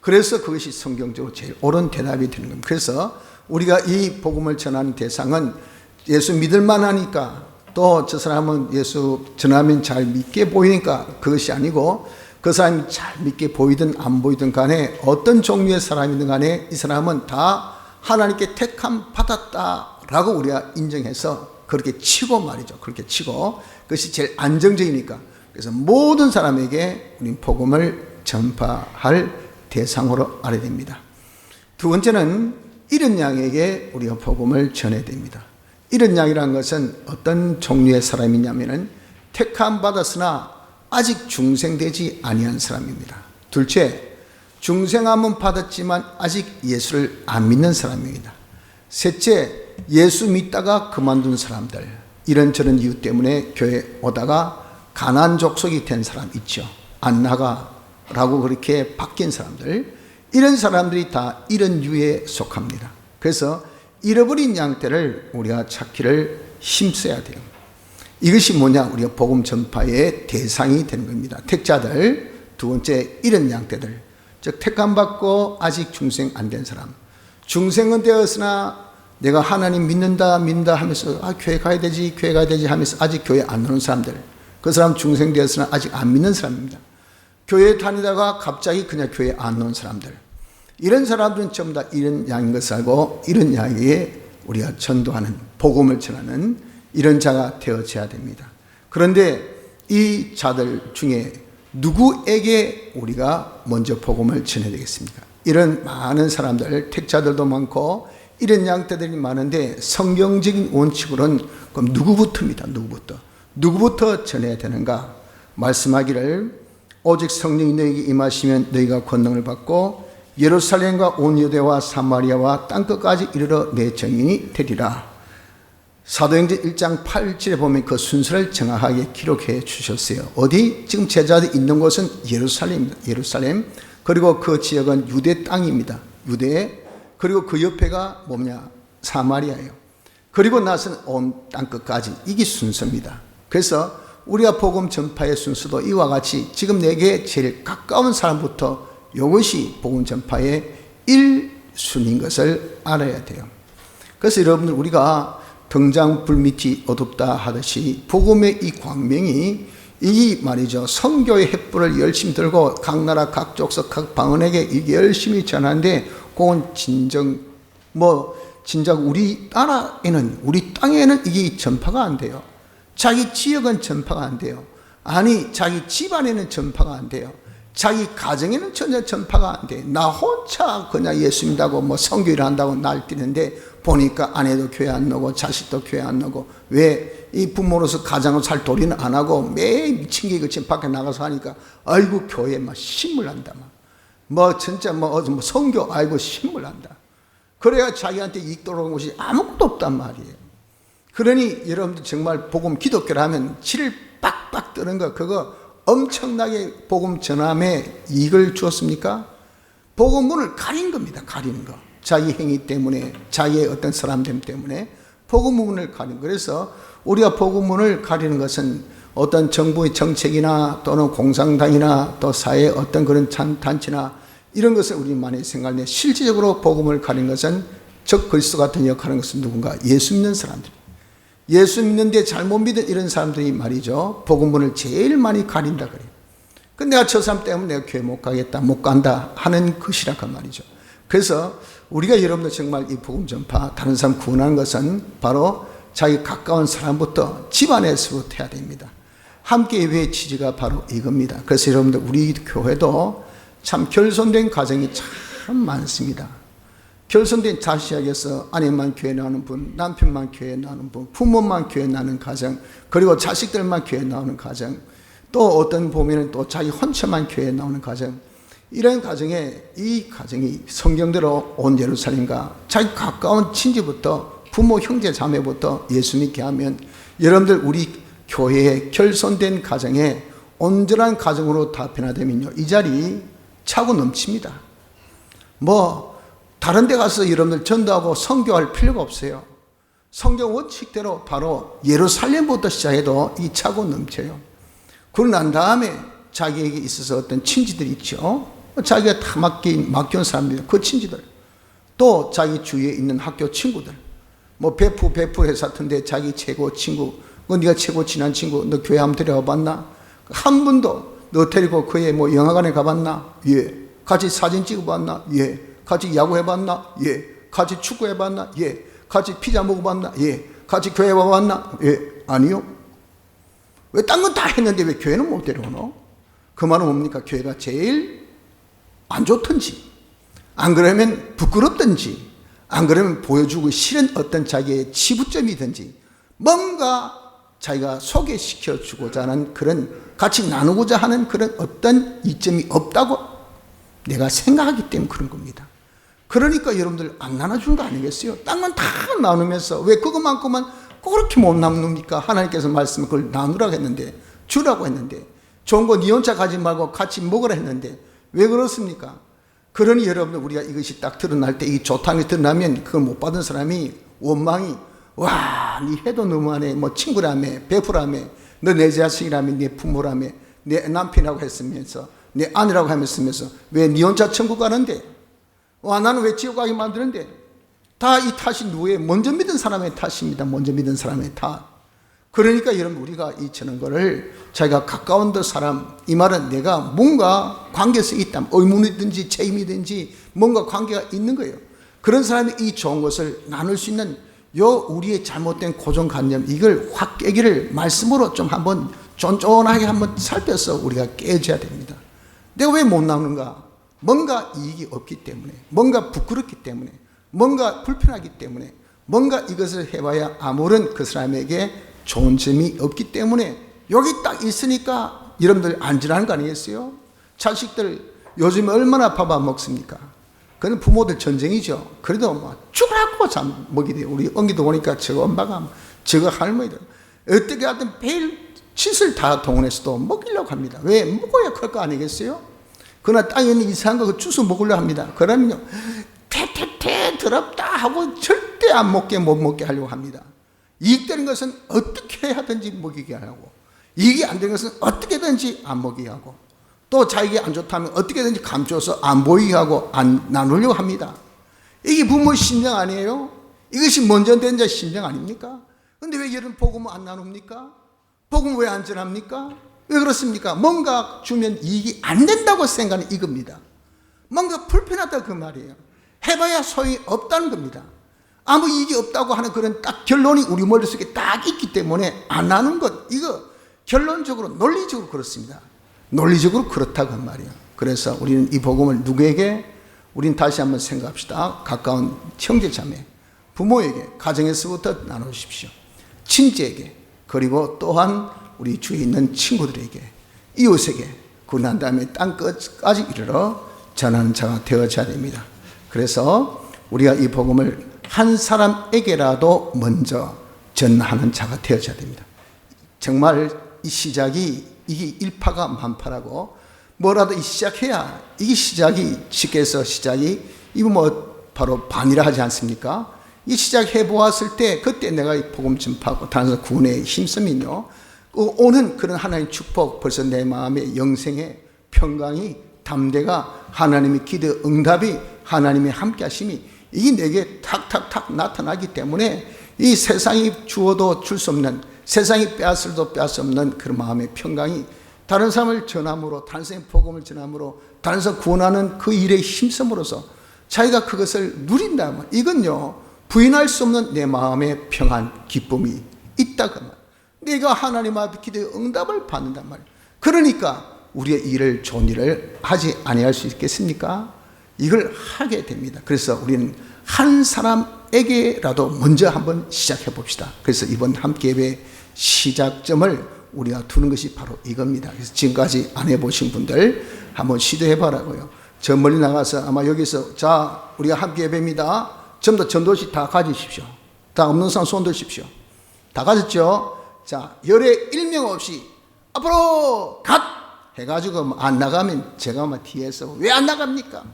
그래서 그것이 성경적으로 제일 옳은 대답이 되는 겁니다. 그래서 우리가 이 복음을 전하는 대상은 예수 믿을 만하니까 또 저 사람은 예수 전하면 잘 믿게 보이니까 그것이 아니고 그 사람이 잘 믿게 보이든 안 보이든 간에 어떤 종류의 사람이든 간에 이 사람은 다 하나님께 택함 받았다라고 우리가 인정해서 그렇게 치고 말이죠. 그렇게 치고 그것이 제일 안정적이니까 그래서 모든 사람에게 우리는 복음을 전파할 대상으로 알아야 됩니다. 두 번째는 이런 양에게 우리가 복음을 전해야 됩니다. 이런 양이라는 것은 어떤 종류의 사람이냐면은 택함 받았으나 아직 중생되지 아니한 사람입니다. 둘째, 중생함은 받았지만 아직 예수를 안 믿는 사람입니다. 셋째, 예수 믿다가 그만둔 사람들. 이런저런 이유 때문에 교회 오다가 가난 족속이 된 사람 있죠. 안 나가라고 그렇게 바뀐 사람들. 이런 사람들이 다 이런 유에 속합니다. 그래서 잃어버린 양떼를 우리가 찾기를 힘써야 돼요. 이것이 뭐냐? 우리가 복음 전파의 대상이 되는 겁니다. 택자들, 두 번째 이런 양떼들, 즉 택함받고 아직 중생 안 된 사람. 중생은 되었으나 내가 하나님 믿는다 하면서 교회 가야 되지 하면서 아직 교회 안 오는 사람들. 그 사람 중생 되었으나 아직 안 믿는 사람입니다. 교회 다니다가 갑자기 그냥 교회 안 오는 사람들. 이런 사람들은 전부 다 이런 양인 것을 알고 이런 양에게 우리가 전도하는 복음을 전하는 이런 자가 되어져야 됩니다. 그런데 이 자들 중에 누구에게 우리가 먼저 복음을 전해야 되겠습니까? 이런 많은 사람들, 택자들도 많고 이런 양떼들이 많은데 성경적인 원칙으로는 그럼 누구부터입니다. 누구부터 전해야 되는가? 말씀하기를 오직 성령이 너희에게 임하시면 너희가 권능을 받고 예루살렘과 온 유대와 사마리아와 땅끝까지 이르러 내 증인이 되리라. 사도행전 1장 8절에 보면 그 순서를 정확하게 기록해 주셨어요. 어디? 지금 제자들이 있는 곳은 예루살렘입니다. 예루살렘. 그리고 그 지역은 유대 땅입니다. 유대. 그리고 그 옆에가 뭐냐? 사마리아예요. 그리고 나서는 온 땅끝까지. 이게 순서입니다. 그래서 우리가 복음 전파의 순서도 이와 같이 지금 내게 제일 가까운 사람부터 이것이 복음 전파의 1순위인 것을 알아야 돼요. 그래서 여러분들 우리가 등장 불빛이 어둡다 하듯이 복음의 이 광명이 이 말이죠. 선교의 횃불을 열심히 들고 각 나라 각 족속 각 방언에게 이게 열심히 전하는데 그건 진정 우리 나라에는 우리 땅에는 이게 전파가 안 돼요. 자기 지역은 전파가 안 돼요. 아니 자기 집안에는 전파가 안 돼요. 자기 가정에는 전혀 전파가 안 돼. 나 혼자 그냥 예수 믿다고 선교를 한다고 날뛰는데 보니까 아내도 교회 안 나오고 자식도 교회 안 나오고 왜 이 부모로서 가장을 잘 도리는 안 하고 매일 미친 게 그치 밖에 나가서 하니까 아이고 교회에 막 신물난다 진짜 선교 아이고 신물난다. 그래야 자기한테 이익 돌아오는 것이 아무것도 없단 말이에요. 그러니 여러분들 정말 복음 기독교라면 치를 빡빡 뜨는 거 그거 엄청나게 복음 전함에 이익을 주었습니까? 복음문을 가린 겁니다. 가리는 거. 자기 행위 때문에 자기의 어떤 사람됨 때문에 복음문을 가린 거. 그래서 우리가 복음문을 가리는 것은 어떤 정부의 정책이나 또는 공산당이나 또 사회의 어떤 그런 단체나 이런 것을 우리 많이 생각하는데 실질적으로 복음을 가린 것은 적 그리스도 같은 역할을 하는 것은 누군가? 예수 믿는 사람들. 예수 믿는데 잘못 믿은 이런 사람들이 말이죠. 복음문을 제일 많이 가린다 그래요. 근데 내가 저 사람 때문에 내가 교회 못 가겠다, 못 간다 하는 것이라 그 말이죠. 그래서 우리가 여러분들 정말 이 복음 전파, 다른 사람 구원하는 것은 바로 자기 가까운 사람부터 집안에서부터 해야 됩니다. 함께 예배의 취지가 바로 이겁니다. 그래서 여러분들 우리 교회도 참 결손된 가정이 참 많습니다. 결손된 자식에게서 아내만 교회 나오는 분, 남편만 교회 나오는 분, 부모만 교회 나오는 가정, 그리고 자식들만 교회 나오는 가정, 또 어떤 보면은 또 자기 혼처만 교회 나오는 가정, 이런 가정에 이 가정이 성경대로 온 예루살렘과 자기 가까운 친지부터 부모 형제 자매부터 예수 믿게 하면 여러분들 우리 교회의 결손된 가정에 온전한 가정으로 다 변화되면요, 이 자리 차고 넘칩니다. 다른 데 가서 여러분들 전도하고 선교할 필요가 없어요. 성경 원칙대로 바로 예루살렘부터 시작해도 이 차고 넘쳐요. 그러고 난 다음에 자기에게 있어서 어떤 친지들이 있죠. 자기가 다 맡겨온 사람들, 그 친지들, 또 자기 주위에 있는 학교 친구들, 베프 회사 같은데 자기 최고 친구, 네가 최고 친한 친구, 너 교회 한번 데려가 봤나? 한 번도 너 데리고 그의 영화관에 가봤나? 예. 같이 사진 찍어봤나? 예. 같이 야구해봤나? 예. 같이 축구해봤나? 예. 같이 피자 먹어봤나? 예. 같이 교회 와봤나? 예. 아니요. 왜 딴 건 다 했는데 왜 교회는 못 데려오노? 그 말은 뭡니까? 교회가 제일 안 좋든지, 안 그러면 부끄럽든지, 안 그러면 보여주고 싫은 어떤 자기의 치부점이든지 뭔가 자기가 소개시켜주고자 하는 그런, 같이 나누고자 하는 그런 어떤 이점이 없다고 내가 생각하기 때문에 그런 겁니다. 그러니까 여러분들 안 나눠준 거 아니겠어요? 딴 건 다 나누면서 왜 그것만큼만 그렇게 못 나눕니까? 하나님께서 말씀을 그걸 나누라고 했는데, 주라고 했는데, 좋은 거 니 혼자 가지 말고 같이 먹으라 했는데 왜 그렇습니까? 그러니 여러분들 우리가 이것이 딱 드러날 때, 이 좋다는 게 드러나면 그걸 못 받은 사람이 원망이, 와, 니 해도 너무하네. 친구라며, 베프라며, 너 내 자식이라며, 내 부모라며, 내 남편이라고 했으면서, 내 아내라고 하면서 왜 니 혼자 천국 가는데? 와, 나는 왜 지옥 가게 만드는데? 다 이 탓이 누구의? 먼저 믿은 사람의 탓입니다. 먼저 믿은 사람의 탓. 그러니까 여러분 우리가 이 저는 거를 자기가 가까운 더 사람, 이 말은 내가 뭔가 관계성이 있다면 의문이든지 책임이든지 뭔가 관계가 있는 거예요. 그런 사람이 이 좋은 것을 나눌 수 있는 우리의 잘못된 고정관념, 이걸 확 깨기를 말씀으로 좀 한번 쫀쫀하게 한번 살펴서 우리가 깨줘야 됩니다. 내가 왜 못 나누는가? 뭔가 이익이 없기 때문에, 뭔가 부끄럽기 때문에, 뭔가 불편하기 때문에, 뭔가 이것을 해봐야 아무런 그 사람에게 좋은 점이 없기 때문에 여기 딱 있으니까 여러분들 안지라는 거 아니겠어요? 자식들 요즘 얼마나 밥 안 먹습니까? 그건 부모들 전쟁이죠. 그래도 죽으라고 참 먹이대요. 우리 언기도 보니까 저거 엄마가, 저거 할머니들 어떻게 하든 매일 짓을 다 동원해서도 먹이려고 합니다. 왜? 먹어야 클 거 아니겠어요? 그러나 땅에 있는 이상한 거 주워 먹으려고 합니다. 그러면요, 태태태 더럽다 하고 절대 안 먹게, 못 먹게 하려고 합니다. 이익되는 것은 어떻게 하든지 먹이게 하고, 이익이 안 되는 것은 어떻게든지 안 먹이게 하고, 또 자기에게 안 좋다면 어떻게든지 감춰서 안 보이게 하고 안 나누려고 합니다. 이게 부모의 심정 아니에요? 이것이 먼저 된 자의 심정 아닙니까? 그런데 왜 여러분 복음을 안 나눕니까? 복음 왜 안 전합니까? 왜 그렇습니까? 뭔가 주면 이익이 안 된다고 생각하는 이겁니다. 뭔가 불편하다 그 말이에요. 해봐야 소용이 없다는 겁니다. 아무 이익이 없다고 하는 그런 딱 결론이 우리 머릿속에 딱 있기 때문에 안 하는 것, 이거 결론적으로 논리적으로 그렇습니다. 논리적으로 그렇다고 한 말이에요. 그래서 우리는 이 복음을 누구에게? 우리는 다시 한번 생각합시다. 가까운 형제자매, 부모에게, 가정에서부터 나누십시오. 친지에게, 그리고 또한 우리 주위에 있는 친구들에게, 이웃에게, 그러고 난 다음에 땅 끝까지 이르러 전하는 자가 되어져야 됩니다. 그래서 우리가 이 복음을 한 사람에게라도 먼저 전하는 자가 되어져야 됩니다. 정말 이 시작이, 이게 일파가 만파라고, 뭐라도 시작해야, 이게 시작이, 쉽게 해서 시작이, 이거 바로 반이라 하지 않습니까? 이 시작해 보았을 때, 그때 내가 이 복음 전파하고 다른 구원에 힘쓰면요, 오는 그런 하나님의 축복, 벌써 내 마음의 영생의 평강이, 담대가, 하나님의 기도 응답이, 하나님의 함께 하심이 이게 내게 탁탁탁 나타나기 때문에 이 세상이 주어도 줄 수 없는, 세상이 빼앗어도 빼앗을 수 없는 그런 마음의 평강이 다른 사람을 전함으로, 다른 사람의 복음을 전함으로, 다른 사람을 구원하는 그 일에 힘쓰므로써 자기가 그것을 누린다면 이건요 부인할 수 없는 내 마음의 평안, 기쁨이 있다 그 말. 내가 하나님 앞에 기도의 응답을 받는단 말이에요. 그러니까 우리의 일을 좋은 일을 하지 아니할 수 있겠습니까? 이걸 하게 됩니다. 그래서 우리는 한 사람에게라도 먼저 한번 시작해 봅시다. 그래서 이번 함께 예배 시작점을 우리가 두는 것이 바로 이겁니다. 그래서 지금까지 안 해보신 분들 한번 시도해 보라고요. 저 멀리 나가서 아마 여기서 자 우리가 함께 예배입니다. 전부 다 전도식 다 가지십시오. 다 없는 사람 손 드십시오. 다 가졌죠? 자 열에 1명 없이 앞으로 갓 해가지고 안 나가면 제가 막 뒤에서 왜 안 나갑니까?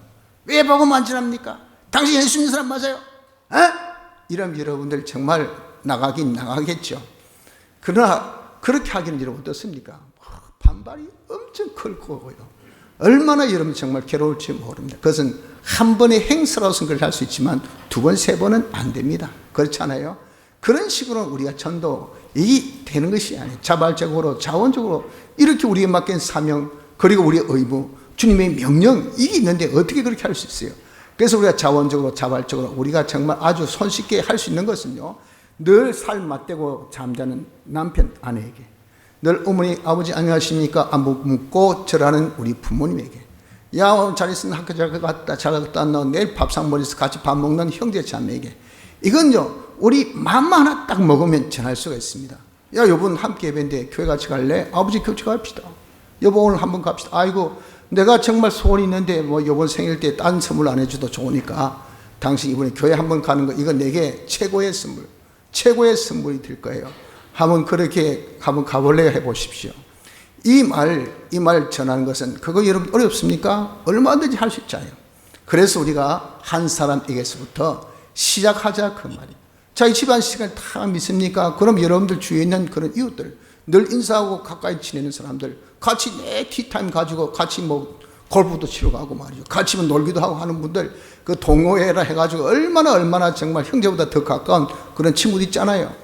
왜 복음 안 전합니까? 당신 예수 믿는 사람 맞아요? 에? 이러면 여러분들 정말 나가긴 나가겠죠. 그러나 그렇게 하기는 여러분 어떻습니까? 반발이 엄청 클 거고요. 얼마나 여러분 정말 괴로울지 모릅니다. 그것은 한 번의 행사로서는 그걸 할 수 있지만 두 번, 세 번은 안 됩니다. 그렇잖아요. 그런 식으로 우리가 전도이 되는 것이 아니에요. 자발적으로 자원적으로 이렇게 우리에게 맡긴 사명 그리고 우리의 의무 주님의 명령 이게 있는데 어떻게 그렇게 할 수 있어요? 그래서 우리가 자원적으로 자발적으로 우리가 정말 아주 손쉽게 할 수 있는 것은요 늘 살 맞대고 잠자는 남편 아내에게 늘 어머니 아버지 안녕하십니까 안부 묻고 절하는 우리 부모님에게 야 오늘 잘 있으면 학교 잘 갔다 잘 갔다 너 내일 밥상 머리에서 같이 밥 먹는 형제 자매에게 이건요 우리 맘만 하나 딱 먹으면 전할 수가 있습니다. 야 여분 함께 예배인데 교회 같이 갈래? 아버지 교회 갑시다. 여보 오늘 한번 갑시다. 아이고 내가 정말 소원이 있는데 뭐 여번 생일 때 딴 선물 안 해줘도 좋으니까 당신 이번에 교회 한번 가는 거 이건 내게 최고의 선물이 될 거예요. 한번 그렇게 한번 가볼래요 해보십시오. 이 말 전하는 것은 그거 여러분 어렵습니까? 얼마든지 할 수 있잖아요. 그래서 우리가 한 사람에게서부터 시작하자 그 말이에요. 자기 집안 시간을 다 믿습니까? 그럼 여러분들 주위에 있는 그런 이웃들 늘 인사하고 가까이 지내는 사람들 같이 내 티타임 가지고 같이 뭐 골프도 치러 가고 말이죠. 같이 뭐 놀기도 하고 하는 분들 그 동호회라 해가지고 얼마나 정말 형제보다 더 가까운 그런 친구도 있잖아요.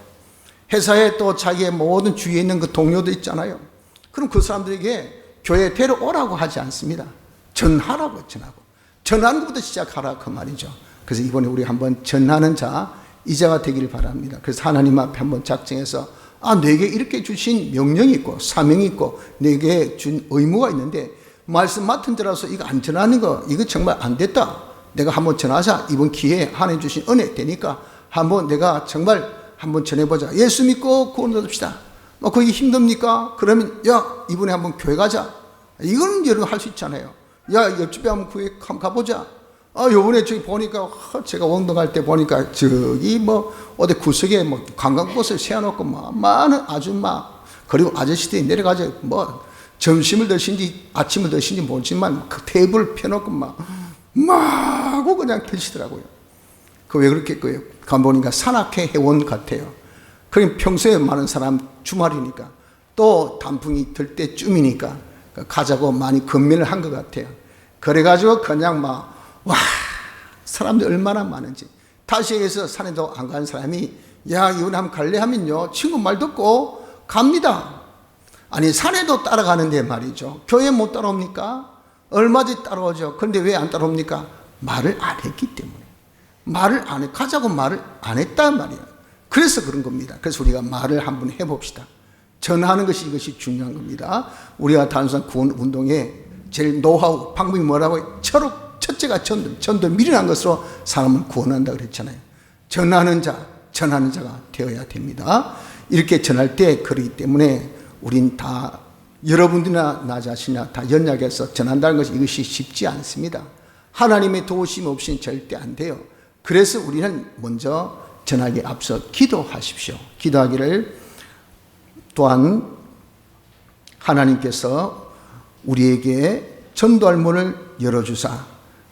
회사에 또 자기의 모든 주위에 있는 그 동료도 있잖아요. 그럼 그 사람들에게 교회에 데려오라고 하지 않습니다. 전하라고 전하는 것부터 시작하라 그 말이죠. 그래서 이번에 우리 한번 전하는 이자가 되기를 바랍니다. 그래서 하나님 앞에 한번 작정해서 내게 이렇게 주신 명령이 있고 사명이 있고 내게 준 의무가 있는데 말씀 맡은 자라서 이거 안 전하는 거 이거 정말 안 됐다. 내가 한번 전하자. 이번 기회에 하나님 주신 은혜 되니까 한번 내가 정말 한번 전해보자. 예수 믿고 구원 얻읍시다. 그게 힘듭니까? 그러면 야 이번에 한번 교회 가자. 이건 여러분 할 수 있잖아요. 야 옆집에 한번 교회 한번 가보자. 요번에 저기 보니까 제가 원동 갈 때 보니까 저기 뭐 어디 구석에 뭐 관광버스를 세워놓고 많은 아줌마 그리고 아저씨들이 내려가서 뭐 점심을 드신지 아침을 드신지 모르지만 그 테이블 펴놓고 마구 그냥 드시더라고요. 그 왜 그렇게 거예요? 가보니까 산악회 회원 같아요. 그럼 평소에 많은 사람 주말이니까 또 단풍이 들 때쯤이니까 가자고 많이 건면을 한 것 같아요. 그래가지고 그냥 와 사람들 얼마나 많은지 다시 해서 산에도 안 가는 사람이 야 이번에 한번 갈래 하면요 친구 말 듣고 갑니다. 아니 산에도 따라가는데 말이죠. 교회 못 따라옵니까? 얼마든지 따라오죠. 그런데 왜 안 따라옵니까? 말을 안 했기 때문에 가자고 말을 안 했단 말이에요. 그래서 그런 겁니다. 그래서 우리가 말을 한번 해봅시다. 전하는 것이 이것이 중요한 겁니다. 우리가 단순한 구원 운동의 제일 노하우 방법이 뭐라고 첫째가 전도 미련한 것으로 사람을 구원한다 그랬잖아요. 전하는 자가 되어야 됩니다. 이렇게 전할 때 그렇기 때문에 우린 다 여러분들이나 나 자신이나 다 연약해서 전한다는 것이 이것이 쉽지 않습니다. 하나님의 도우심 없이는 절대 안 돼요. 그래서 우리는 먼저 전하기에 앞서 기도하십시오. 기도하기를 또한 하나님께서 우리에게 전도할 문을 열어주사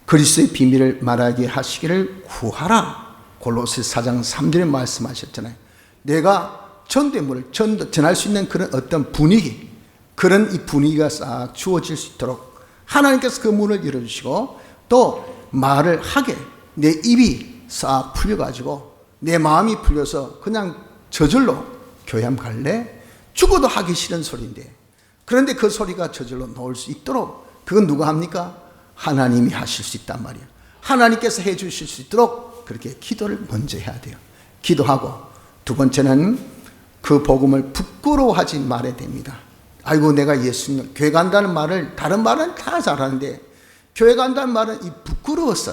그리스도의 비밀을 말하게 하시기를 구하라. 골로새 4장 3절에 말씀하셨잖아요. 내가 전도의 문을 전할 수 있는 그런 어떤 분위기 그런 이 분위기가 싹 주어질 수 있도록 하나님께서 그 문을 열어주시고 또 말을 하게 내 입이 싹 풀려가지고 내 마음이 풀려서 그냥 저절로 교회 한번 갈래? 죽어도 하기 싫은 소리인데 그런데 그 소리가 저절로 나올 수 있도록 그건 누가 합니까? 하나님이 하실 수 있단 말이에요. 하나님께서 해 주실 수 있도록 그렇게 기도를 먼저 해야 돼요. 기도하고 두 번째는 그 복음을 부끄러워하지 말아야 됩니다. 아이고 내가 예수님 교회 간다는 말을 다른 말은 다 잘하는데 교회 간다는 말은 이 부끄러워서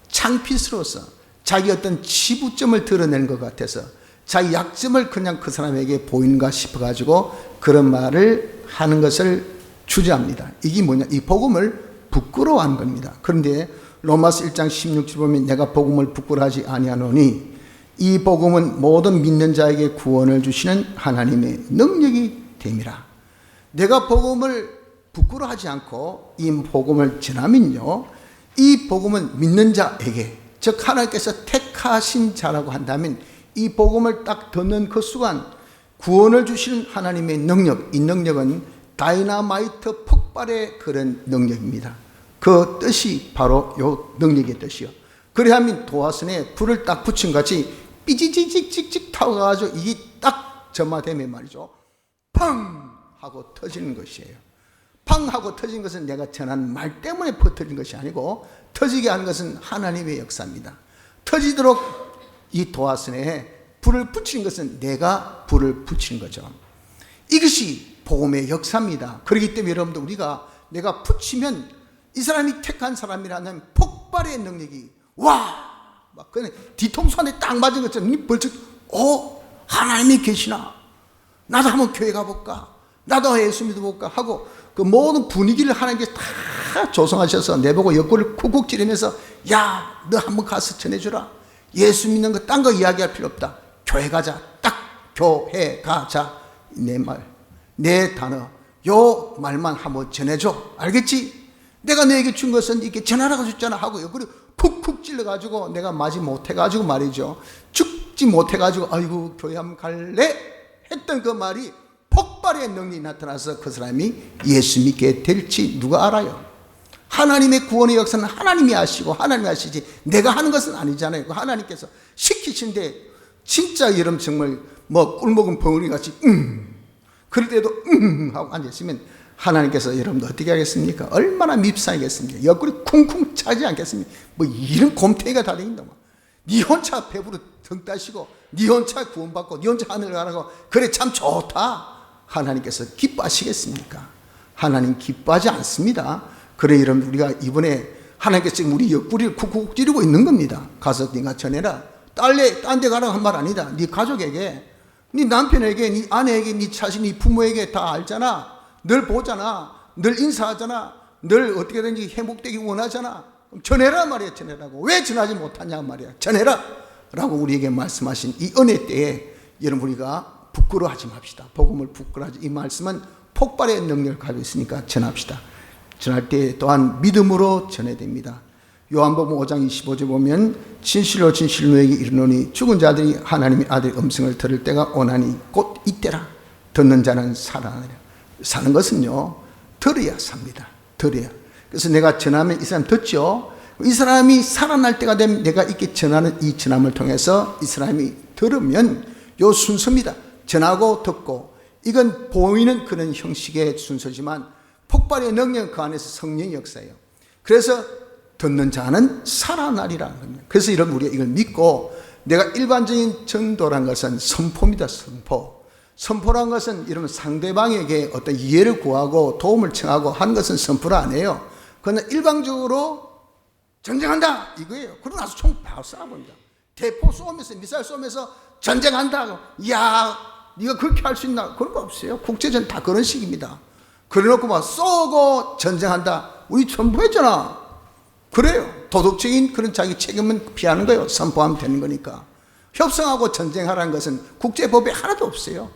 창피스러워서 자기 어떤 치부점을 드러내는 것 같아서 자기 약점을 그냥 그 사람에게 보인가 싶어가지고 그런 말을 하는 것을 주저합니다. 이게 뭐냐? 이 복음을 부끄러워하는 겁니다. 그런데 로마서 1장 16절 보면 내가 복음을 부끄러워하지 아니하노니 이 복음은 모든 믿는 자에게 구원을 주시는 하나님의 능력이 됨이라. 내가 복음을 부끄러워하지 않고 이 복음을 전하면요, 이 복음은 믿는 자에게, 즉 하나님께서 택하신 자라고 한다면 이 복음을 딱 듣는 그 순간 구원을 주시는 하나님의 능력, 이 능력은 다이나마이트 폭발의 그런 능력입니다. 그 뜻이 바로 요 능력의 뜻이요. 그래야만 도화선에 불을 딱 붙인 같이 삐지직직직직 타고 가가지고 이게 딱 점화되면 말이죠, 팡 하고 터지는 것이에요. 팡 하고 터진 것은 내가 전한 말 때문에 퍼뜨린 것이 아니고 터지게 하는 것은 하나님의 역사입니다. 터지도록 이 도화선에 불을 붙이는 것은 내가 불을 붙이는 거죠. 이것이 복음의 역사입니다. 그렇기 때문에 여러분들 우리가 내가 붙이면 이 사람이 택한 사람이라는 폭발의 능력이 막 그냥 뒤통수 안에 딱 맞은 것처럼 벌쩍 하나님이 계시나? 나도 한번 교회 가볼까? 나도 예수 믿어볼까? 하고 그 모든 분위기를 하나님께서 다 조성하셔서 내보고 옆구리를 쿡쿡 찌르면서 야, 너 한번 가서 전해주라. 예수 믿는 거 딴 거 이야기할 필요 없다. 교회 가자. 딱 교회 가자. 내 말, 내 단어, 요 말만 한번 전해줘. 알겠지? 내가 너에게 준 것은 이렇게 전하라고 줬잖아 하고 옆구리 쿡쿡 찔러가지고 내가 맞이 못해가지고 말이죠, 죽지 못해가지고 아이고 교회 한번 갈래? 했던 그 말이 폭발의 능력이 나타나서 그 사람이 예수 믿게 될지 누가 알아요? 하나님의 구원의 역사는 하나님이 아시고 하나님이 아시지 내가 하는 것은 아니잖아요. 그 하나님께서 시키신데 진짜 여러분 정말 뭐 꿀먹은 벙어리 같이 그럴 때도 하고 앉아있으면 하나님께서 여러분도 어떻게 하겠습니까? 얼마나 밉상하겠습니까? 옆구리 쿵쿵 차지 않겠습니까? 뭐 이런 곰탱이가 다 되긴다. 니 혼자 배부르 등 따시고 니 혼자 구원받고 니 혼자 하늘 가라고 그래 참 좋다. 하나님께서 기뻐하시겠습니까? 하나님 기뻐하지 않습니다. 그래 여러분 우리가 이번에 하나님께서 지금 우리 옆구리를 쿡쿡 찌르고 있는 겁니다. 가서 네가 전해라. 딸내 딴 데 가라고 한 말 아니다. 네 가족에게, 네 남편에게, 네 아내에게, 네 자신, 네 부모에게 다 알잖아. 늘 보잖아. 늘 인사하잖아. 늘 어떻게든지 행복되기 원하잖아. 전해라 말이야. 전해라고. 왜 전하지 못하냐 말이야. 전해라 라고 우리에게 말씀하신 이 은혜 때에 여러분 우리가 부끄러워하지 맙시다. 복음을 부끄러워하지. 이 말씀은 폭발의 능력을 가지고 있으니까 전합시다. 전할 때 또한 믿음으로 전해야 됩니다. 요한복음 5장 25절 보면 진실로 진실로 너에게 이르노니 죽은 자들이 하나님의 아들의 음성을 들을 때가 오나니 곧 이때라. 듣는 자는 살아나리라. 사는 것은요 들어야 삽니다. 들어야. 그래서 내가 전하면 이 사람 듣죠. 이 사람이 살아날 때가 되면 내가 이렇게 전하는 이 전함을 통해서 이 사람이 들으면 요 순서입니다. 전하고 듣고 이건 보이는 그런 형식의 순서지만 폭발의 능력은 그 안에서 성령의 역사예요. 그래서 듣는 자는 살아나리라는 겁니다. 그래서 여러분 우리가 이걸 믿고 내가 일반적인 전도란 것은 선포입니다. 선포. 선포란 것은 여러분 상대방에게 어떤 이해를 구하고 도움을 청하고 하는 것은 선포를 안 해요. 그러나 일방적으로 전쟁한다 이거예요. 그러고 나서 총 바로 쏴버립니다. 대포 쏘면서 미사일 쏘면서 전쟁한다. 야, 네가 그렇게 할 수 있나? 그런 거 없어요. 국제전 다 그런 식입니다. 그래놓고 막 쏘고 전쟁한다. 우리 선포했잖아. 그래요. 도덕적인 그런 자기 책임은 피하는 거예요. 선포하면 되는 거니까. 협상하고 전쟁하라는 것은 국제법에 하나도 없어요.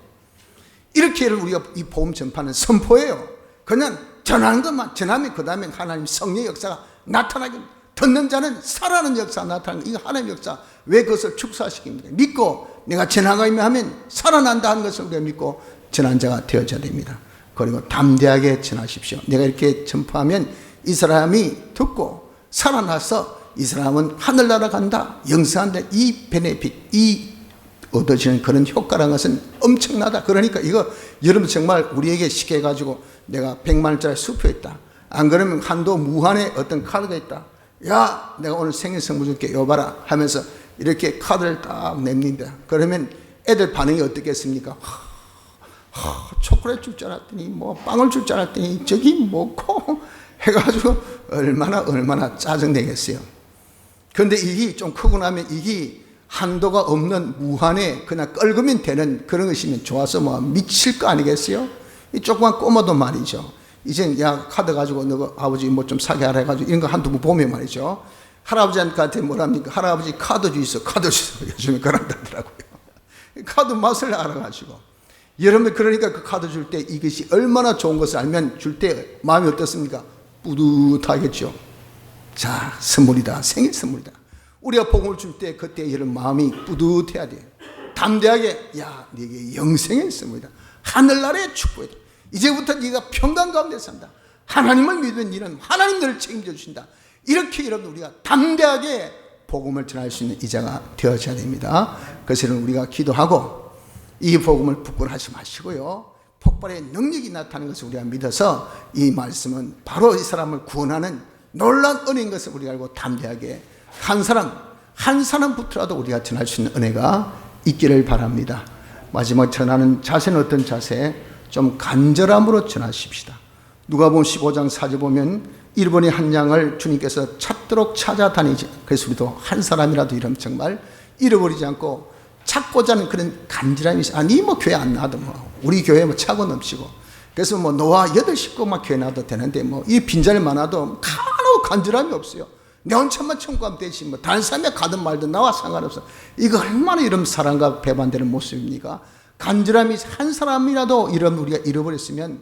이렇게 우리가 이 복음 전파는 선포예요. 그냥 전하는 것만 전하면 그 다음에 하나님 성령의 역사가 나타나게 듣는 자는 살아나는 역사가 나타나는 거. 이거 하나님의 역사. 왜 그것을 축소시킵니까? 믿고 내가 전하가면 하면 살아난다 하는 것을 우리가 믿고 전한 자가 되어져야 됩니다. 그리고 담대하게 전하십시오. 내가 이렇게 전파하면 이 사람이 듣고 살아나서 이 사람은 하늘나라 간다, 영생한다. 이 베네핏, 이 얻어지는 그런 효과라는 것은 엄청나다. 그러니까 이거 여러분 정말 우리에게 시켜가지고 내가 100만 원짜리 수표 있다. 안 그러면 한도 무한의 어떤 카드가 있다. 야, 내가 오늘 생일 선물 줄게, 여봐라 하면서 이렇게 카드를 딱 냅니다. 그러면 애들 반응이 어떻겠습니까? 초콜릿 줄 줄 알았더니 뭐 빵을 줄 줄 알았더니 저기 뭐고 해가지고 얼마나 짜증내겠어요. 그런데 이게 좀 크고 나면 이게 한도가 없는 무한에 그냥 끓으면 되는 그런 것이면 좋아서 뭐 미칠 거 아니겠어요? 이 조그만 꼬마도 말이죠. 이제 야, 카드 가지고 너 아버지 뭐 좀 사게 하라 해가지고 이런 거 한두 번 보면 말이죠. 할아버지한테 뭐랍니까? 할아버지 카드 주이소, 카드 주이소. 요즘에 그런다더라고요. 카드 맛을 알아가지고. 여러분, 그러니까 그 카드 줄 때 이것이 얼마나 좋은 것을 알면 줄 때 마음이 어떻습니까? 뿌듯하겠죠. 자, 선물이다. 생일 선물이다. 우리가 복음을 줄 때 그때 이런 마음이 뿌듯해야 돼요. 담대하게, 야, 네게 영생의 선물이다. 하늘나라의 축복이다. 이제부터 네가 평강 가운데 산다. 하나님을 믿으면 너는 하나님 너를 책임져 주신다. 이렇게 여러분 우리가 담대하게 복음을 전할 수 있는 이자가 되어져야 됩니다. 그래서 우리가 기도하고 이 복음을 부끄러워하지 마시고요. 폭발의 능력이 나타나는 것을 우리가 믿어서 이 말씀은 바로 이 사람을 구원하는 놀라운 은혜인 것을 우리가 알고 담대하게 한 사람부터라도 우리가 전할 수 있는 은혜가 있기를 바랍니다. 마지막 전하는 자세는 어떤 자세? 좀 간절함으로 전하십시다. 누가복음 15장 4절 보면 잃어버린 한 양을 주님께서 찾도록 찾아다니지. 그래서 우리도 한 사람이라도 이러면 정말 잃어버리지 않고 찾고자 하는 그런 간절함이 있어요. 아니 뭐 교회 안 나와도 뭐 우리 교회 뭐 차고 넘치고 그래서 뭐 너와 8식구만 교회 나와도 되는데 뭐 이 빈자리 많아도 하나도 간절함이 없어요. 내 혼자만 천국하면 되지 뭐 다른 사람이 가든 말든 나와 상관없어. 이거 얼마나 이런 사랑과 배반되는 모습입니까? 간절함이 한 사람이라도 이런 우리가 잃어버렸으면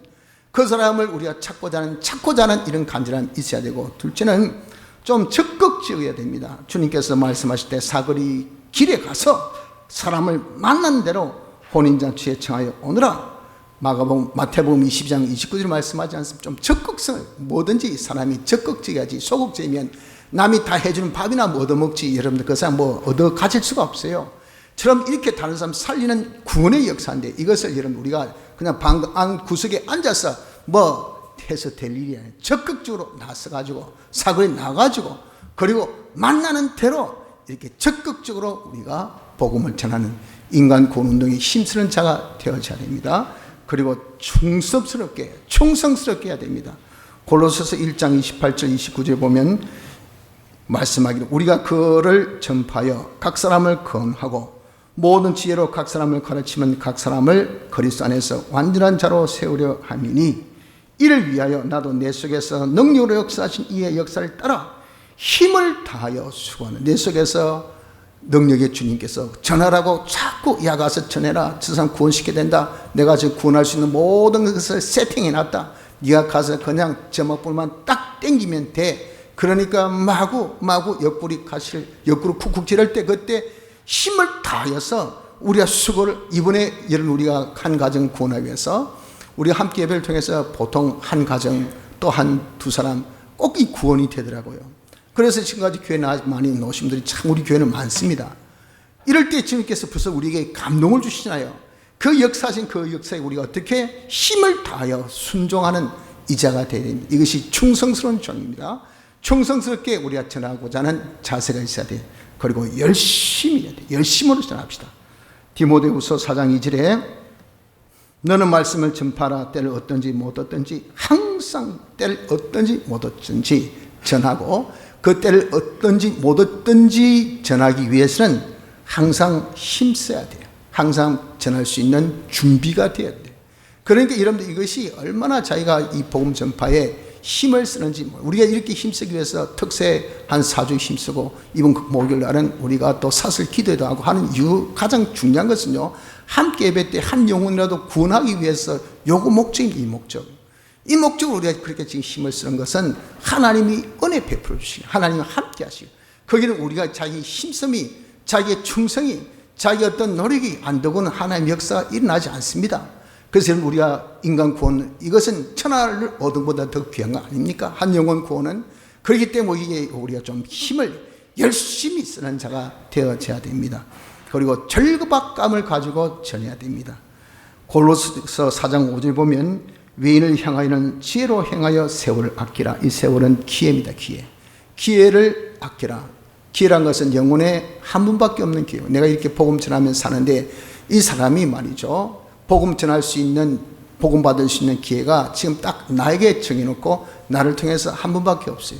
그 사람을 우리가 찾고자 하는 이런 간절함이 있어야 되고, 둘째는 좀 적극적이어야 됩니다. 주님께서 말씀하실 때 사거리 길에 가서 사람을 만난 대로 혼인잔치에 청하여 오너라. 마태복음 22장 29절 말씀하지 않습니까? 좀 적극성, 뭐든지 사람이 적극적이야지. 소극적이면 남이 다 해주는 밥이나 뭐 얻어먹지. 여러분들 그 사람 뭐 얻어 가질 수가 없어요. 처럼 이렇게 다른 사람 살리는 구원의 역사인데, 이것을 여러분 우리가 그냥 방 안 구석에 앉아서 뭐 해서 될 일이 아니에요. 적극적으로 나서가지고 사거리 나가지고 그리고 만나는 대로 이렇게 적극적으로 우리가 복음을 전하는 인간 구원 운동에 힘쓰는 자가 되어져야 됩니다. 그리고 충성스럽게 해야 됩니다. 골로새서 1장 28절 29절 보면 말씀하기를 우리가 그를 전파하여 각 사람을 권하고 모든 지혜로 각 사람을 가르치면 각 사람을 그리스도 안에서 완전한 자로 세우려 함이니, 이를 위하여 나도 내 속에서 능력으로 역사하신 이의 역사를 따라 힘을 다하여 수고하는, 내 속에서 능력의 주님께서 전하라고 자꾸 야 가서 전해라, 저 사람 구원시켜야 된다, 내가 지금 구원할 수 있는 모든 것을 세팅해놨다, 네가 가서 그냥 제목불만 딱 땡기면 돼. 그러니까 마구 옆구리 쿡쿡 지를 때 그때 힘을 다하여서 우리가 수고를, 이번에 여러분 우리가 한 가정 구원하기 위해서 우리가 함께 예배를 통해서 보통 한 가정 또 두 사람 꼭 이 구원이 되더라고요. 그래서 지금까지 교회 많이 오신 분들이 참 우리 교회는 많습니다. 이럴 때 주님께서 벌써 우리에게 감동을 주시잖아요. 그 역사하신 그 역사에 우리가 어떻게 힘을 다하여 순종하는 이자가 되어야 됩니다. 이것이 충성스러운 종입니다. 충성스럽게 우리가 전하고자 하는 자세가 있어야 돼요. 그리고 열심히 해야 돼요. 열심으로 전합시다. 디모데후서 4장 2절에 너는 말씀을 전파하라. 때를 어떤지 못 어떤지 항상 때를 어떤지 못 어떤지 전하고, 그 때를 어떤지 못 어떤지 전하기 위해서는 항상 힘써야 돼요. 항상 전할 수 있는 준비가 되어야 돼요. 그러니까 여러분들 이것이 얼마나 자기가 이 복음 전파에 힘을 쓰는지, 우리가 이렇게 힘쓰기 위해서 특세 한 4주 힘쓰고 이번 목요일 날은 우리가 또 사슬 기도도 하고 하는 이유, 가장 중요한 것은요, 함께 예배 때 한 영혼이라도 구원하기 위해서 요거 목적입니다. 이 목적으로 우리가 그렇게 지금 힘을 쓰는 것은 하나님이 은혜 베풀어 주시고 하나님과 함께 하시고, 거기는 우리가 자기 힘씀이, 자기의 충성이, 자기 어떤 노력이 안 되고는 하나님의 역사가 일어나지 않습니다. 그래서 우리가 인간 구원, 이것은 천하를 얻은 것보다 더 귀한 거 아닙니까? 한 영혼 구원은. 그렇기 때문에 이게 우리가 좀 힘을 열심히 쓰는 자가 되어져야 됩니다. 그리고 절박감을 가지고 전해야 됩니다. 골로새서 4장 5절 보면 외인을 향하여는 지혜로 행하여 세월을 아끼라. 이 세월은 기회입니다. 기회를 아끼라. 기회란 것은 영혼에 한 번밖에 없는 기회. 내가 이렇게 복음 전하면 사는데 이 사람이 말이죠, 복음 전할 수 있는, 복음 받을 수 있는 기회가 지금 딱 나에게 정해놓고 나를 통해서 한 번밖에 없어요.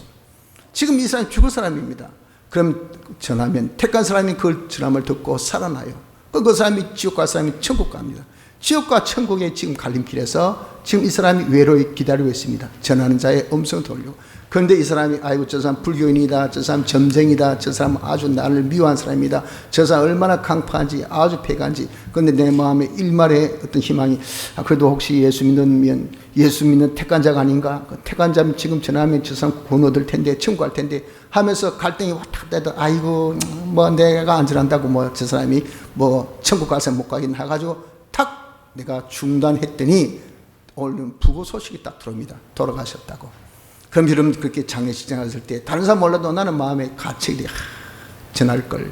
지금 이 사람이 죽을 사람입니다. 그럼 전하면 택한 사람이 그 전함을 듣고 살아나요. 그 사람이 지옥 갈 사람이 천국 갑니다. 지옥과 천국의 지금 갈림길에서 지금 이 사람이 외로이 기다리고 있습니다. 전하는 자의 음성을 돌리고. 그런데 이 사람이 아이고 저 사람 불교인이다, 저 사람 점쟁이다, 저 사람 아주 나를 미워한 사람이다, 저 사람 얼마나 강파한지, 아주 패간지. 그런데 내 마음에 일말의 어떤 희망이, 그래도 혹시 예수 믿는 택한 자가 아닌가, 그 택한 자면 지금 전하면 저 사람 구원 얻을 텐데, 천국 갈 텐데 하면서 갈등이 왔다 갔다 해도 아이고 뭐 내가 안전한다고 뭐 저 사람이 뭐 천국 가서 못 가긴 해가지고 탁 내가 중단했더니 오늘 부고 소식이 딱 들어옵니다. 돌아가셨다고. 그럼 여러분 그렇게 장례식장 갔을 때 다른 사람 몰라도 나는 마음에 가책이 전할걸.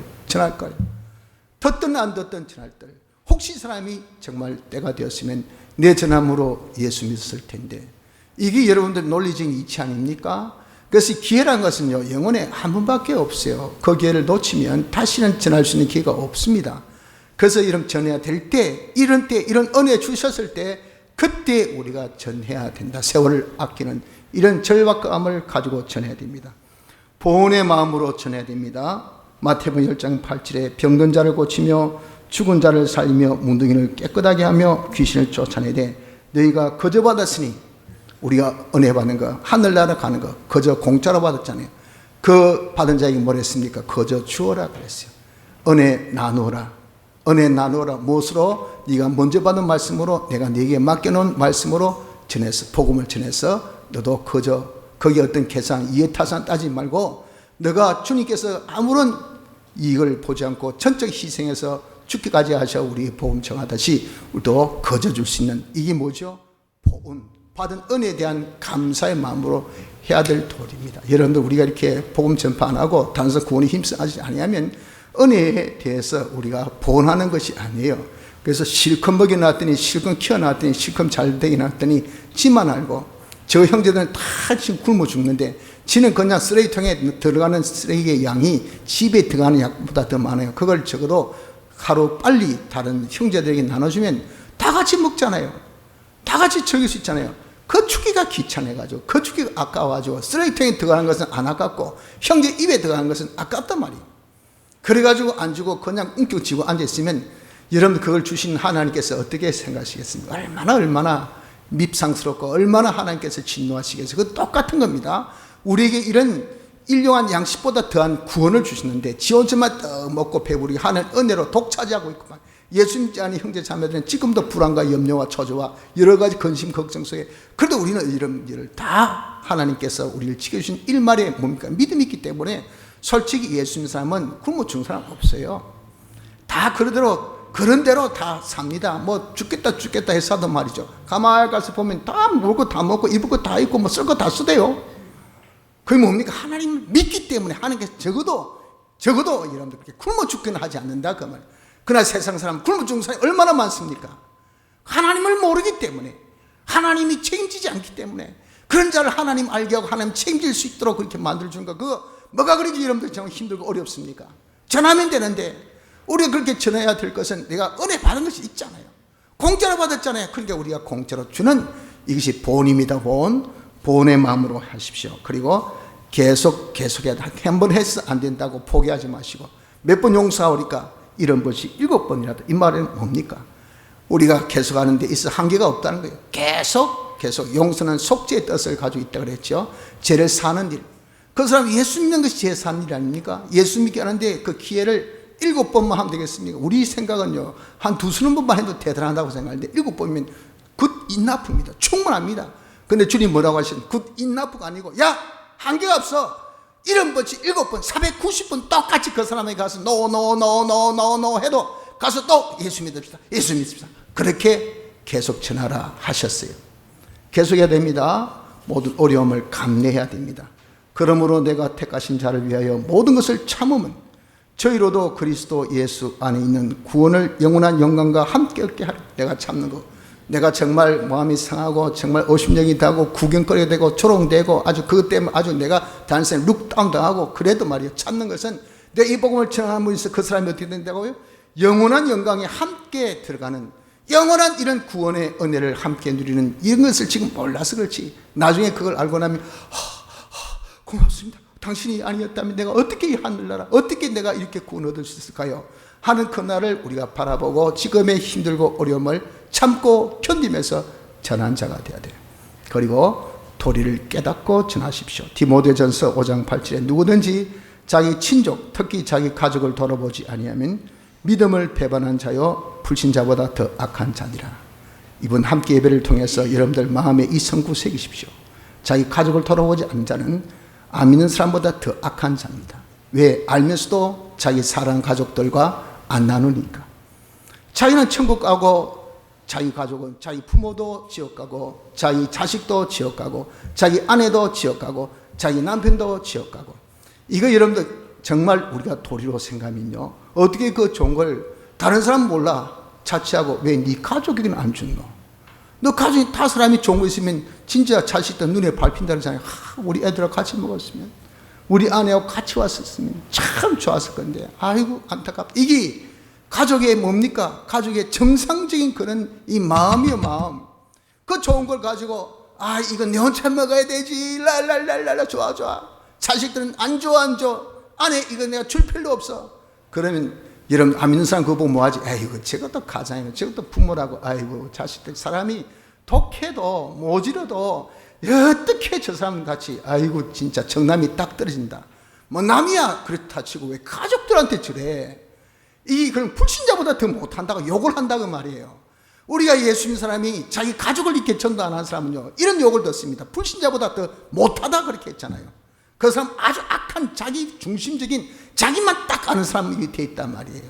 듣든 안 듣든 전할걸. 혹시 사람이 정말 때가 되었으면 내 전함으로 예수 믿었을 텐데. 이게 여러분들 논리적인 이치 아닙니까? 그래서 기회란 것은요, 영혼에 한 번밖에 없어요. 그 기회를 놓치면 다시는 전할 수 있는 기회가 없습니다. 그래서 이런 전해야 될 때, 이런 은혜 주셨을 때, 그때 우리가 전해야 된다. 세월을 아끼는 이런 절박감을 가지고 전해야 됩니다. 보온의 마음으로 전해야 됩니다. 마태복음 10장 8절에 병든 자를 고치며 죽은 자를 살리며 뭉둥이를 깨끗하게 하며 귀신을 쫓아내되 너희가 거저 받았으니, 우리가 은혜 받는 거, 하늘나라 가는 거 거저 공짜로 받았잖아요. 그 받은 자에게 뭘 했습니까? 거저 주어라 그랬어요. 은혜 나누어라. 무엇으로? 네가 먼저 받은 말씀으로, 내가 네게 맡겨놓은 말씀으로 전해서, 복음을 전해서 너도 거저 거기 어떤 계산, 이해타산 따지지 말고 너가 주님께서 아무런 이익을 보지 않고 전적 희생해서 죽기까지 하셔 우리 복음 청하듯이 우리도 거저 줄 수 있는, 이게 뭐죠? 복음, 받은 은혜에 대한 감사의 마음으로 해야 될 도리입니다. 여러분들 우리가 이렇게 복음 전파 안 하고 단서 구원에 힘쓰지 아니하면 은혜에 대해서 우리가 본하는 것이 아니에요. 그래서 실컷 먹여놨더니, 실컷 키워놨더니, 실컷 잘 되게 놨더니 지만 알고, 저 형제들은 다 지금 굶어 죽는데 지는 그냥 쓰레기통에 들어가는 쓰레기의 양이 집에 들어가는 양보다 더 많아요. 그걸 적어도 하루 빨리 다른 형제들에게 나눠주면 다 같이 먹잖아요. 다 같이 즐길 수 있잖아요. 그 주기가 귀찮아가지고, 그 주기가 아까워가지고, 쓰레기통에 들어가는 것은 안 아깝고 형제 입에 들어가는 것은 아깝단 말이에요. 그래가지고 안 주고 그냥 웅켜 쥐고 앉아있으면 여러분 그걸 주신 하나님께서 어떻게 생각하시겠습니까? 얼마나 밉상스럽고 얼마나 하나님께서 진노하시겠어요. 그거 똑같은 겁니다. 우리에게 이런 일용한 양식보다 더한 구원을 주시는데 지 혼자만 떡 먹고 배부르게 하는 은혜로 독차지하고 있구만. 예수 믿지 않은 형제 자매들은 지금도 불안과 염려와 초조와 여러 가지 근심 걱정 속에, 그래도 우리는 이런 일을 다 하나님께서 우리를 지켜주신 일말에 뭡니까? 믿음이 있기 때문에 솔직히 예수 믿는 사람은 굶어 죽는 사람 없어요. 다 그런 대로 다 삽니다. 뭐 죽겠다 해서도 말이죠. 가만히 가서 보면 다 먹고 다 먹고 입을 거 다 입고 뭐 쓸 거 다 쓰대요. 그게 뭡니까? 하나님을 믿기 때문에 하나님께서 적어도 여러분들 그렇게 굶어 죽기는 하지 않는다 그 말. 그러나 세상 사람 굶어 죽는 사람이 얼마나 많습니까? 하나님을 모르기 때문에, 하나님이 책임지지 않기 때문에, 그런 자를 하나님 알게 하고 하나님 책임질 수 있도록 그렇게 만들어준 거, 그거 뭐가 그렇게 여러분들 정말 힘들고 어렵습니까? 전하면 되는데, 우리가 그렇게 전해야 될 것은 내가 은혜 받은 것이 있잖아요. 공짜로 받았잖아요. 그러니까 우리가 공짜로 주는 이것이 본입니다. 본의 마음으로 하십시오. 그리고 계속해야 돼. 한 번 해서 안 된다고 포기하지 마시고, 몇 번 용서하오니까 이런 것이 7번이라도, 이 말은 뭡니까? 우리가 계속하는 데 있어 한계가 없다는 거예요. 계속 용서는 속죄의 뜻을 가지고 있다고 그랬죠. 죄를 사는 일, 그 사람 예수 믿는 것이 죄 사는 일 아닙니까? 예수 믿게 하는데 그 기회를 7번만 하면 되겠습니까? 우리 생각은요, 한 20번만 해도 대단하다고 생각하는데 7번이면 굿 인나프입니다. 충분합니다. 근데 주님 뭐라고 하시는? 굿 인나프가 아니고, 야, 한계가 없어. 이런 번씩 7번, 490번 똑같이 그 사람에게 가서 노 해도 가서 또 예수 믿읍시다. 그렇게 계속 전하라 하셨어요. 계속해야 됩니다. 모든 어려움을 감내해야 됩니다. 그러므로 내가 택하신 자를 위하여 모든 것을 참으면 저희로도 그리스도 예수 안에 있는 구원을 영원한 영광과 함께 얻게 하리. 내가 참는 거, 내가 정말 마음이 상하고 정말 의심령이 되고 구경거리가 되고 조롱되고 아주 그것 때문에 아주 내가 단순히 룩다운 당하고 그래도 말이에요. 찾는 것은 내 이 복음을 전하는 분이 있어 그 사람이 어떻게 된다고요? 영원한 영광에 함께 들어가는 영원한 이런 구원의 은혜를 함께 누리는 이런 것을 지금 몰라서 그렇지 나중에 그걸 알고 나면 고맙습니다. 당신이 아니었다면 내가 어떻게 이 하늘나라 어떻게 내가 이렇게 구원 얻을 수 있을까요? 하는 그날을 우리가 바라보고 지금의 힘들고 어려움을 참고 견디면서 전한 자가 되어야 돼요. 그리고 도리를 깨닫고 전하십시오. 디모데전서 5장 8절에 누구든지 자기 친족 특히 자기 가족을 돌아보지 아니하면 믿음을 배반한 자요 불신자보다 더 악한 자니라. 이번 함께 예배를 통해서 여러분들 마음에 이 성구 새기십시오. 자기 가족을 돌아보지 않는 자는 안 믿는 사람보다 더 악한 자입니다. 왜? 알면서도 자기 사랑하는 가족들과 안 나누니까. 자기는 천국 가고 자기 가족은 자기 부모도 지옥 가고 자기 자식도 지옥 가고 자기 아내도 지옥 가고 자기 남편도 지옥 가고. 이거 여러분들 정말 우리가 도리로 생각하면요 어떻게 그 좋은 걸 다른 사람 몰라 자취하고 왜 네 가족에게는 안 주노? 너 가족이 다 사람이 좋은 거 있으면 진짜 자식들 눈에 밟힌다는 사람이 우리 애들하고 같이 먹었으면 우리 아내하고 같이 왔었으면 참 좋았을 건데 아이고 안타깝다. 이게 가족의 뭡니까? 가족의 정상적인 그런 이 마음이요 마음. 그 좋은 걸 가지고 이거 내 혼자 먹어야 되지 랄랄랄랄라 좋아 자식들은 안 좋아 아내 이거 내가 줄 필요 없어. 그러면 여러분 안 믿는 사람 그거 보고 뭐하지? 아이고 저것도 가장이네 저것도 부모라고 아이고 자식들 사람이 독해도 모지려도 어떻게 저 사람 같이 아이고 진짜 정남이 딱 떨어진다. 뭐 남이야 그렇다 치고 왜 가족들한테 저래? 이 그럼 불신자보다 더 못한다고 욕을 한다고 말이에요. 우리가 예수 믿는 사람이 자기 가족을 이렇게 전도 안 하는 사람은요 이런 욕을 듣습니다. 불신자보다 더 못하다 그렇게 했잖아요. 그 사람 아주 악한 자기 중심적인 자기만 딱 아는 사람이 되어 있단 말이에요.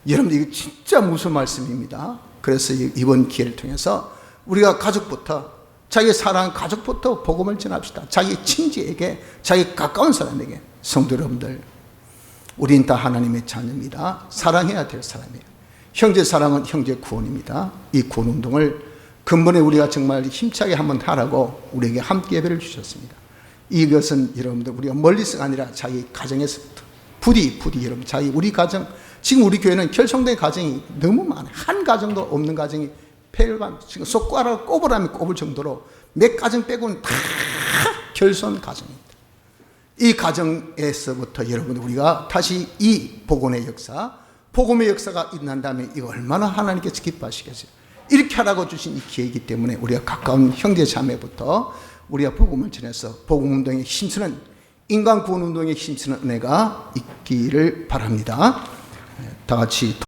여러분 이거 진짜 무슨 말씀입니다. 그래서 이번 기회를 통해서 우리가 가족부터 자기 사랑하는 가족부터 복음을 전합시다. 자기 친지에게 자기 가까운 사람에게. 성도 여러분들 우린 다 하나님의 자녀입니다. 사랑해야 될 사람이에요. 형제 사랑은 형제 구원입니다. 이 구원 운동을 근본에 우리가 정말 힘차게 한번 하라고 우리에게 함께 예배를 주셨습니다. 이것은 여러분들 우리가 멀리서가 아니라 자기 가정에서부터 부디 여러분 자기 우리 가정 지금 우리 교회는 결성된 가정이 너무 많아요. 한 가정도 없는 가정이 폐일반 지금 쏙 꼽으라면 꼽을 정도로 몇 가정 빼고는 다 결손 가정입니다. 이 가정에서부터 여러분 우리가 다시 이 복음의 역사 복음의 역사가 일어난다면 이거 얼마나 하나님께서 기뻐하시겠어요. 이렇게 하라고 주신 이 기회이기 때문에 우리가 가까운 형제 자매부터 우리가 복음을 전해서 복음 운동에 힘쓰는 인간 구원 운동에 힘쓰는 은혜가 있기를 바랍니다. 다 같이